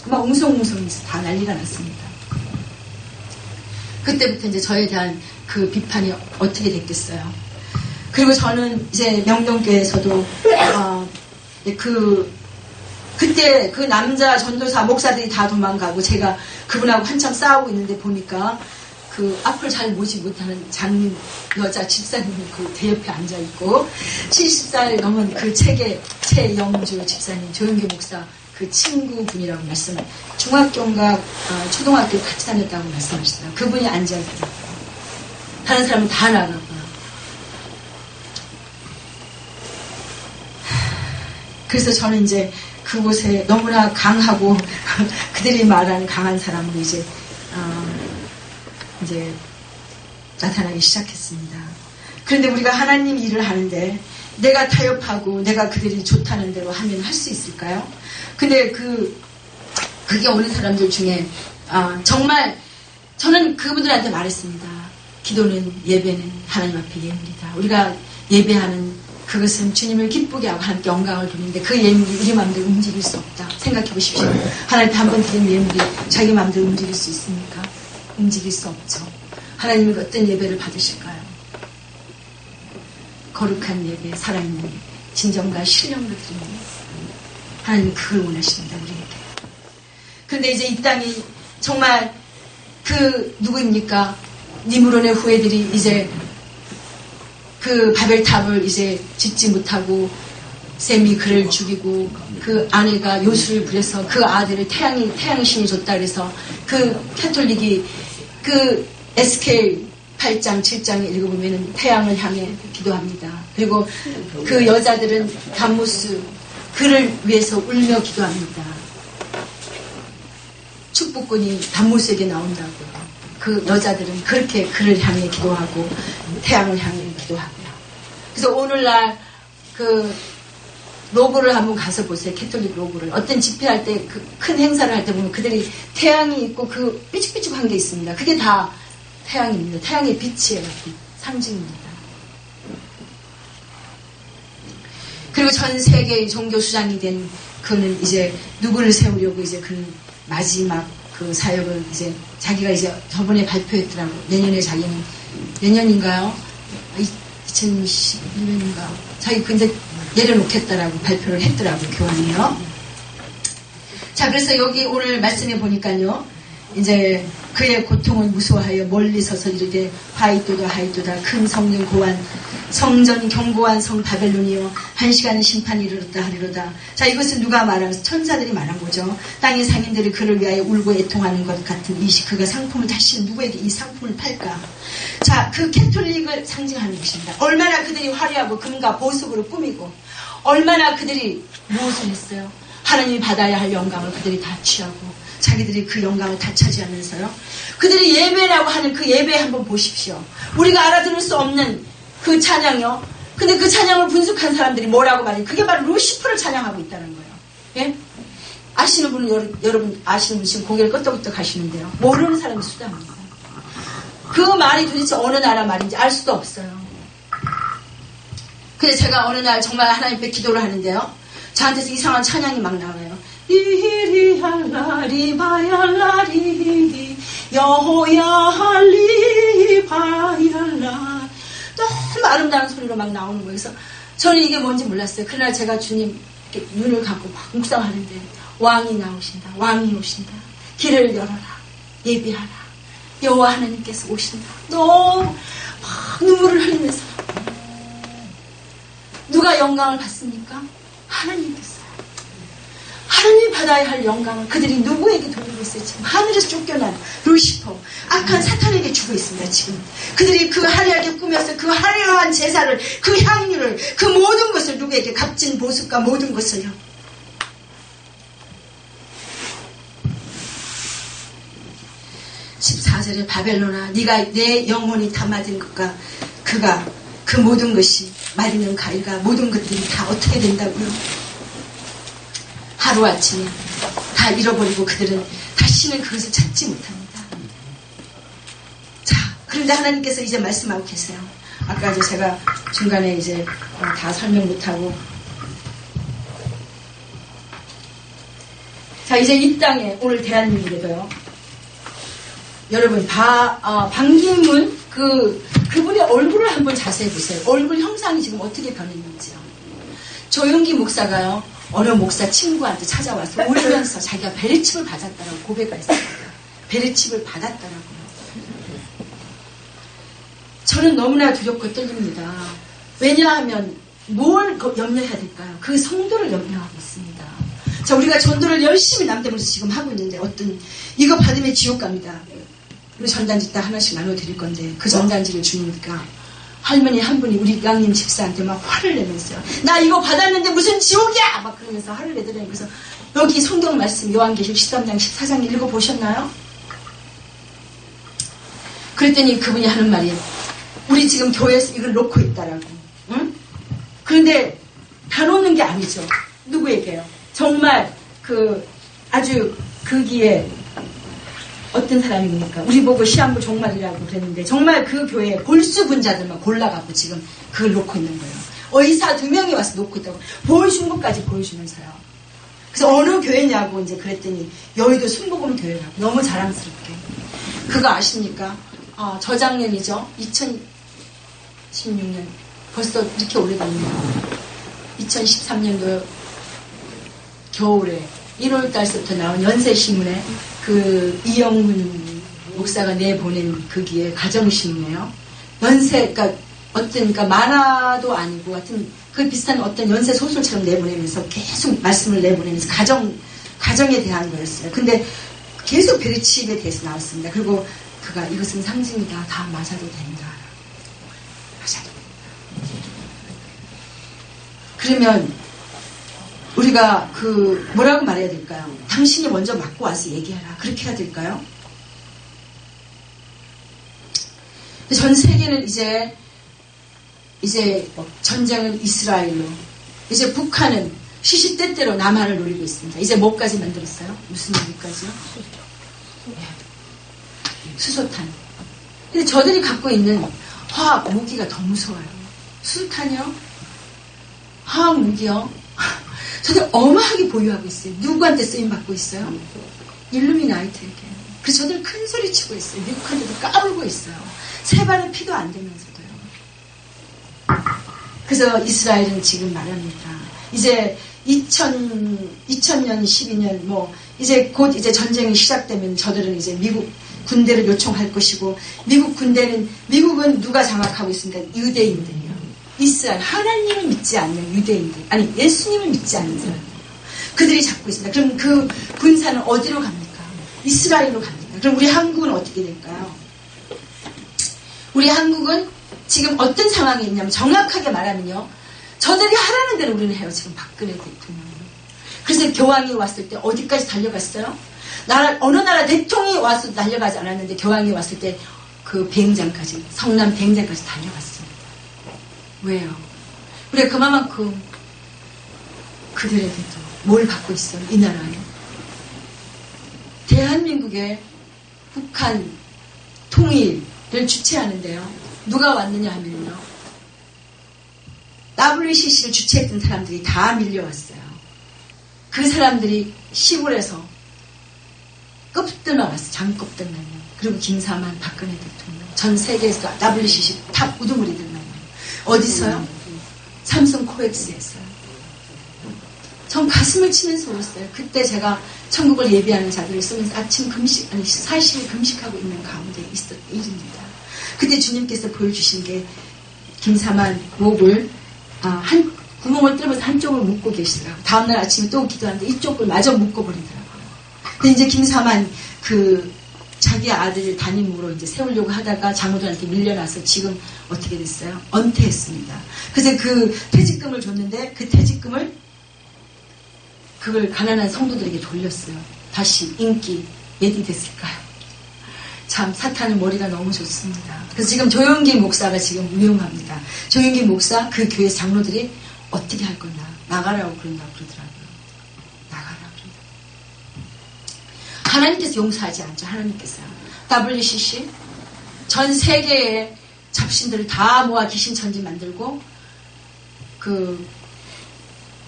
막 웅성웅성해서 다 난리가 났습니다. 그때부터 이제 저에 대한 그 비판이 어떻게 됐겠어요. 그리고 저는 이제 명동교회에서도 그때 그 남자 전도사 목사들이 다 도망가고 제가 그분하고 한참 싸우고 있는데 보니까 그 앞을 잘 보지 못하는 장님 여자 집사님이 그 대옆에 앉아있고 70살 넘은 그 최영주 집사님, 조영규 목사 그 친구분이라고 중학교인가 초등학교 같이 다녔다고 말씀하시더라고요. 그분이 앉아 있더라고요. 다른 사람은 다 나가고요. 그래서 저는 이제 그곳에 너무나 강하고 그들이 말하는 강한 사람으로 이제 나타나기 시작했습니다. 그런데 우리가 하나님 일을 하는데 내가 타협하고 내가 그들이 좋다는 대로 하면 할 수 있을까요? 근데 그게 오는 사람들 중에 정말 저는 그분들한테 말했습니다. 기도는 예배는 하나님 앞에 예물이다. 우리가 예배하는 그것은 주님을 기쁘게 하고 하나님께 영광을 돌리는데 그 예물이 우리 마음대로 움직일 수 없다. 생각해 보십시오. 하나님께 한 번 드린 예물이 자기 마음대로 움직일 수 있습니까? 움직일 수 없죠. 하나님은 어떤 예배를 받으실까요? 거룩한 예배, 살아있는 예배, 진정과 신령으로 드리는 예배. 하나님은 그걸 원하십니다. 우리에게. 그런데 이제 이 땅이 정말 누구입니까? 니므론의 후예들이 이제 그 바벨탑을 이제 짓지 못하고 셈이 그를 죽이고 그 아내가 요술을 부려서 그 아들을 태양의 신이 줬다 그래서 그 캐톨릭이 그 에스겔 8장 7장에 읽어보면 태양을 향해 기도합니다. 그리고 그 여자들은 담무스 그를 위해서 울며 기도합니다. 축복꾼이 담무스에게 나온다고요. 그 여자들은 그렇게 그를 향해 기도하고 태양을 향해 기도하고요. 그래서 오늘날 그 로고를 한번 가서 보세요. 캐톨릭 로고를. 어떤 집회할 때 그 큰 행사를 할 때 보면 그들이 태양이 있고 그 삐죽삐죽한 게 있습니다. 그게 다 태양입니다. 태양의 빛이에요. 상징입니다. 그리고 전 세계의 종교 수장이 된 그는 이제 누구를 세우려고 이제 그는 마지막 그 사역을 이제 자기가 이제 저번에 발표했더라고. 내년에 자기는 내년인가요? 2021년인가? 자기 근데 내려놓겠다라고 발표를 했더라고. 교황이요. 자, 그래서 여기 오늘 말씀해 보니까요. 이제 그의 고통은 무서워하여 멀리 서서 이르되 하이도다 하이도다 큰 성령 고한 성전 견고한 성 바벨론이여 한 시간은 심판이 이르렀다 하리로다. 자, 이것은 누가 말하면서 천사들이 말한 거죠. 땅의 상인들이 그를 위하여 울고 애통하는 것 같은 이 시 그가 상품을 다시 누구에게 이 상품을 팔까. 자, 그 캐톨릭을 상징하는 것입니다. 얼마나 그들이 화려하고 금과 보석으로 꾸미고 얼마나 그들이 무엇을 했어요. 하나님이 받아야 할 영광을 그들이 다 취하고 자기들이 그 영광을 다 차지하면서요. 그들이 예배라고 하는 그 예배 한번 보십시오. 우리가 알아들을 수 없는 그 찬양이요. 근데 그 찬양을 분석한 사람들이 뭐라고 말해요? 그게 바로 루시퍼를 찬양하고 있다는 거예요. 예? 아시는 분은 여러분 아시는 분 지금 고개를 끄덕끄덕 하시는데요. 모르는 사람이 수다입니다. 그 말이 도대체 어느 나라 말인지 알 수도 없어요. 그래서 제가 어느 날 정말 하나님 앞에 기도를 하는데요. 저한테서 이상한 찬양이 막 나와요. 리리할라리바얄라리 여호야할리바얄라 너무 아름다운 소리로 막 나오는 거예요. 그래서 저는 이게 뭔지 몰랐어요. 그날 제가 주님 이렇게 눈을 감고 막 묵상하는데 왕이 나오신다. 왕이 오신다. 길을 열어라. 예비하라. 여호와 하나님께서 오신다. 너무 막 눈물을 흘리면서 누가 영광을 받습니까? 하나님께서. 하나님이 받아야 할 영광을 그들이 누구에게 돌리고 있어요? 지금 하늘에서 쫓겨난 루시퍼, 악한 사탄에게 주고 있습니다. 지금 그들이 그 화려하게 꾸며서 그 화려한 제사를, 그 향유를, 그 모든 것을 누구에게 값진 보석과 모든 것을요. (14절에) 바벨론아 네가 내 영혼이 담아진 것과 그가 그 모든 것이 마리는 가일과 모든 것들이 다 어떻게 된다고요? 하루아침에 다 잃어버리고 그들은 다시는 그것을 찾지 못합니다. 자, 그런데 하나님께서 이제 말씀하고 계세요. 아까 이제 제가 중간에 이제 다 설명 못하고 자, 이제 이 땅에 오늘 대한민국에도요. 여러분 반기문 그분의 얼굴을 한번 자세히 보세요. 얼굴 형상이 지금 어떻게 변했는지요. 조용기 목사가요. 어느 목사 친구한테 찾아와서 울면서 자기가 베레칩을 받았다라고 고백을 했습니다. 베레칩을 받았다라고요. 저는 너무나 두렵고 떨립니다. 왜냐하면 뭘 염려해야 될까요? 그 성도를 염려하고 있습니다. 자, 우리가 전도를 열심히 남대문에서 지금 하고 있는데 이거 받으면 지옥 갑니다. 우리 전단지 딱 하나씩 나눠드릴 건데 그 전단지를 주니까 할머니 한 분이 우리 양님 집사한테 막 화를 내면서요. 나 이거 받았는데 무슨 지옥이야! 막 그러면서 화를 내더라고요. 그래서 여기 성경 말씀 요한계시록 13장 14장 읽어보셨나요? 그랬더니 그분이 하는 말이 우리 지금 교회에서 이걸 놓고 있다라고. 응? 그런데 다 놓는 게 아니죠. 누구에게요? 정말 아주 거기에 어떤 사람입니까? 우리 보고 시한부 종말이라고 그랬는데 정말 그 교회에 골수분자들만 골라갖고 지금 그걸 놓고 있는 거예요. 의사 2명이 와서 놓고 있다고 보여준 것까지 보여주면서요. 그래서 어느 교회냐고 이제 그랬더니 여의도 순복음 교회라고 너무 자랑스럽게. 그거 아십니까? 저작년이죠. 2016년 벌써 이렇게 오래됐네요. 2013년도 겨울에 1월 달서부터 나온 연세신문에 그 이영훈 목사가 내보낸 거기에 가정신문이에요. 그러니까 만화도 아니고 하여튼 그 비슷한 어떤 연세 소설처럼 내보내면서 계속 말씀을 내보내면서 가정에 대한 거였어요. 근데 계속 베르칩에 대해서 나왔습니다. 그리고 그가 이것은 상징이다. 다 맞아도 된다. 맞아도 된다. 그러면 우리가 뭐라고 말해야 될까요? 당신이 먼저 맞고 와서 얘기하라. 그렇게 해야 될까요? 전 세계는 이제 전쟁은 이스라엘로, 이제 북한은 시시때때로 남한을 노리고 있습니다. 이제 뭐까지 만들었어요? 무슨 얘기까지요? 수소탄. 근데 저들이 갖고 있는 화학 무기가 더 무서워요. 수소탄이요? 화학 무기요? 저들 어마하게 보유하고 있어요. 누구한테 쓰임받고 있어요? 일루미나이트에게. 그래서 저들 큰 소리 치고 있어요. 미국한테도 까불고 있어요. 세 발의 피도 안 되면서도요. 그래서 이스라엘은 지금 말합니다. 이제 2000년, 12년 이제 곧 이제 전쟁이 시작되면 저들은 이제 미국 군대를 요청할 것이고 미국은 누가 장악하고 있습니까? 유대인들이요. 이스라엘, 하나님을 믿지 않는 유대인들, 아니 예수님을 믿지 않는 사람들, 그들이 잡고 있습니다. 그럼 그 군사는 어디로 갑니까? 이스라엘로 갑니다. 그럼 우리 한국은 어떻게 될까요? 우리 한국은 지금 어떤 상황이 있냐면 정확하게 말하면요, 저들이 하라는 대로 우리는 해요. 지금 박근혜 대통령은. 그래서 교황이 왔을 때 어디까지 달려갔어요? 어느 나라 대통령이 와서 달려가지 않았는데 교황이 왔을 때 그 비행장까지, 성남 비행장까지 달려갔습니다. 왜요? 우리가 그만큼 그들에게도 뭘 받고 있어요? 이 나라에. 대한민국의 북한 통일을 주최하는데요. 누가 왔느냐 하면요. WCC를 주최했던 사람들이 다 밀려왔어요. 그 사람들이 시골에서 껍들만 왔어요. 장껍들만요. 그리고 김사만, 박근혜 대통령. 전 세계에서 WCC 탑 우두머리들만요. 어디서요? 삼성 코엑스에서요. 전 가슴을 치면서 울었어요. 그때 제가 천국을 예비하는 자들을 쓰면서 아침 금식, 아니 40일 금식하고 있는 가운데 있었던 일입니다. 그때 주님께서 보여주신 게 김사만 목을 한 구멍을 뚫어서 한쪽을 묶고 계시더라고요. 다음날 아침에 또 기도하는데 이쪽을 마저 묶어버리더라고요. 근데 이제 김사만 자기 아들 담임으로 이제 세우려고 하다가 장모들한테 밀려나서 지금 어떻게 됐어요? 은퇴했습니다. 그래서 그 퇴직금을 줬는데 그 퇴직금을 그걸 가난한 성도들에게 돌렸어요. 다시 인기 예디됐을까요? 참 사탄은 머리가 너무 좋습니다. 그래서 지금 조용기 목사가 지금 유용합니다. 조용기 목사 그 교회 장로들이 어떻게 할 거냐 나가라고 그런다고 그러더라고요. 나가라고 그런다고. 하나님께서 용서하지 않죠. 하나님께서요. WCC 전 세계의 잡신들을 다 모아 귀신천지 만들고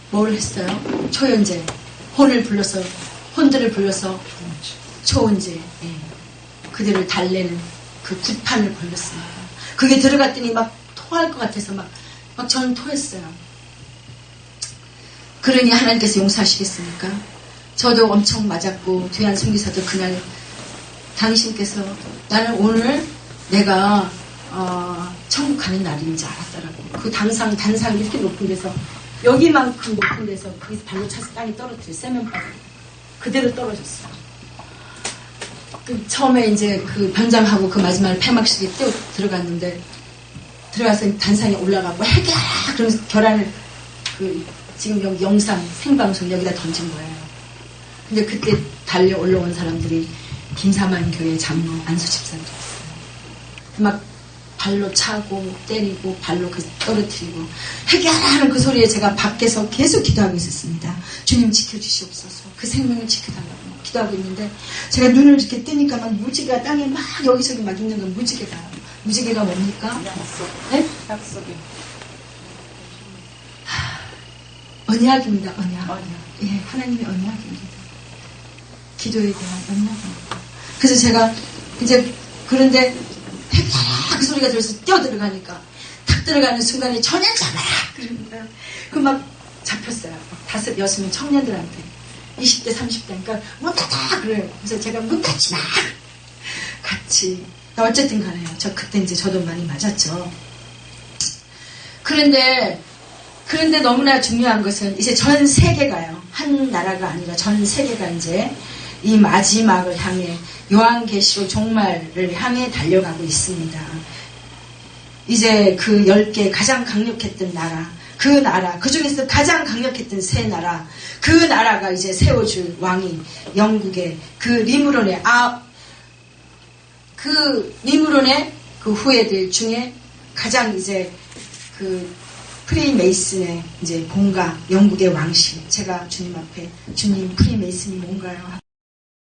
뭘 했어요? 초연제 혼들을 불러서 초혼제 그들을 달래는 그 굿판을 걸렸습니다. 그게 들어갔더니 막 토할 것 같아서 막 저는 토했어요. 그러니 하나님께서 용서하시겠습니까? 저도 엄청 맞았고 뒤안 선교사도 그날 당신께서 나는 오늘 내가 천국 가는 날인지 알았더라고. 그 단상이 이렇게 높은 데서 여기만큼 높은 데서 거기서 발로 차서 땅에 떨어뜨려 세면바닥 그대로 떨어졌어요. 처음에 이제 그 변장하고 그 마지막에 폐막식에 뛰어 들어갔는데 들어가서 단상에 올라가고 해결 그러면서 결혼을 그 지금 여기 영상 생방송 여기다 던진 거예요. 근데 그때 달려 올라온 사람들이 김사만 교회 장로 안수 집사님이었어요. 막 발로 차고 때리고 발로 떨어뜨리고 해결하는 그 소리에 제가 밖에서 계속 기도하고 있었습니다. 주님 지켜주시옵소서. 그 생명을 지켜달라고 기도하고 있는데 제가 눈을 이렇게 뜨니까 막 무지개가 땅에 막 여기저기 막 있는 건 무지개가. 무지개가 뭡니까? 네? 약속이. 언약입니다. 언약. 예, 하나님의 언약입니다. 기도에 대한 언약입니다. 그래서 제가 이제 그런데 그 소리가 들어서 뛰어 들어가니까 탁 들어가는 순간에 전혀 잡아라 그러는 거예요. 그 막 잡혔어요. 막 5, 6명 청년들한테 20대 30대 그러니까 문 닫아 그래요. 그래서 제가 문 닫지 마 같이 어쨌든 간에요. 저 그때 이제 저도 많이 맞았죠. 그런데 너무나 중요한 것은 이제 전 세계가요. 한 나라가 아니라 전 세계가 이제 이 마지막을 향해 요한계시록 종말을 향해 달려가고 있습니다. 이제 그 10개 가장 강력했던 나라, 그 중에서 가장 강력했던 세 나라, 그 나라가 이제 세워줄 왕이 영국의 그 리무론의 그 후예들 중에 가장 이제 그 프리메이슨의 이제 본가 영국의 왕실. 제가 주님 앞에 주님 프리메이슨이 뭔가요?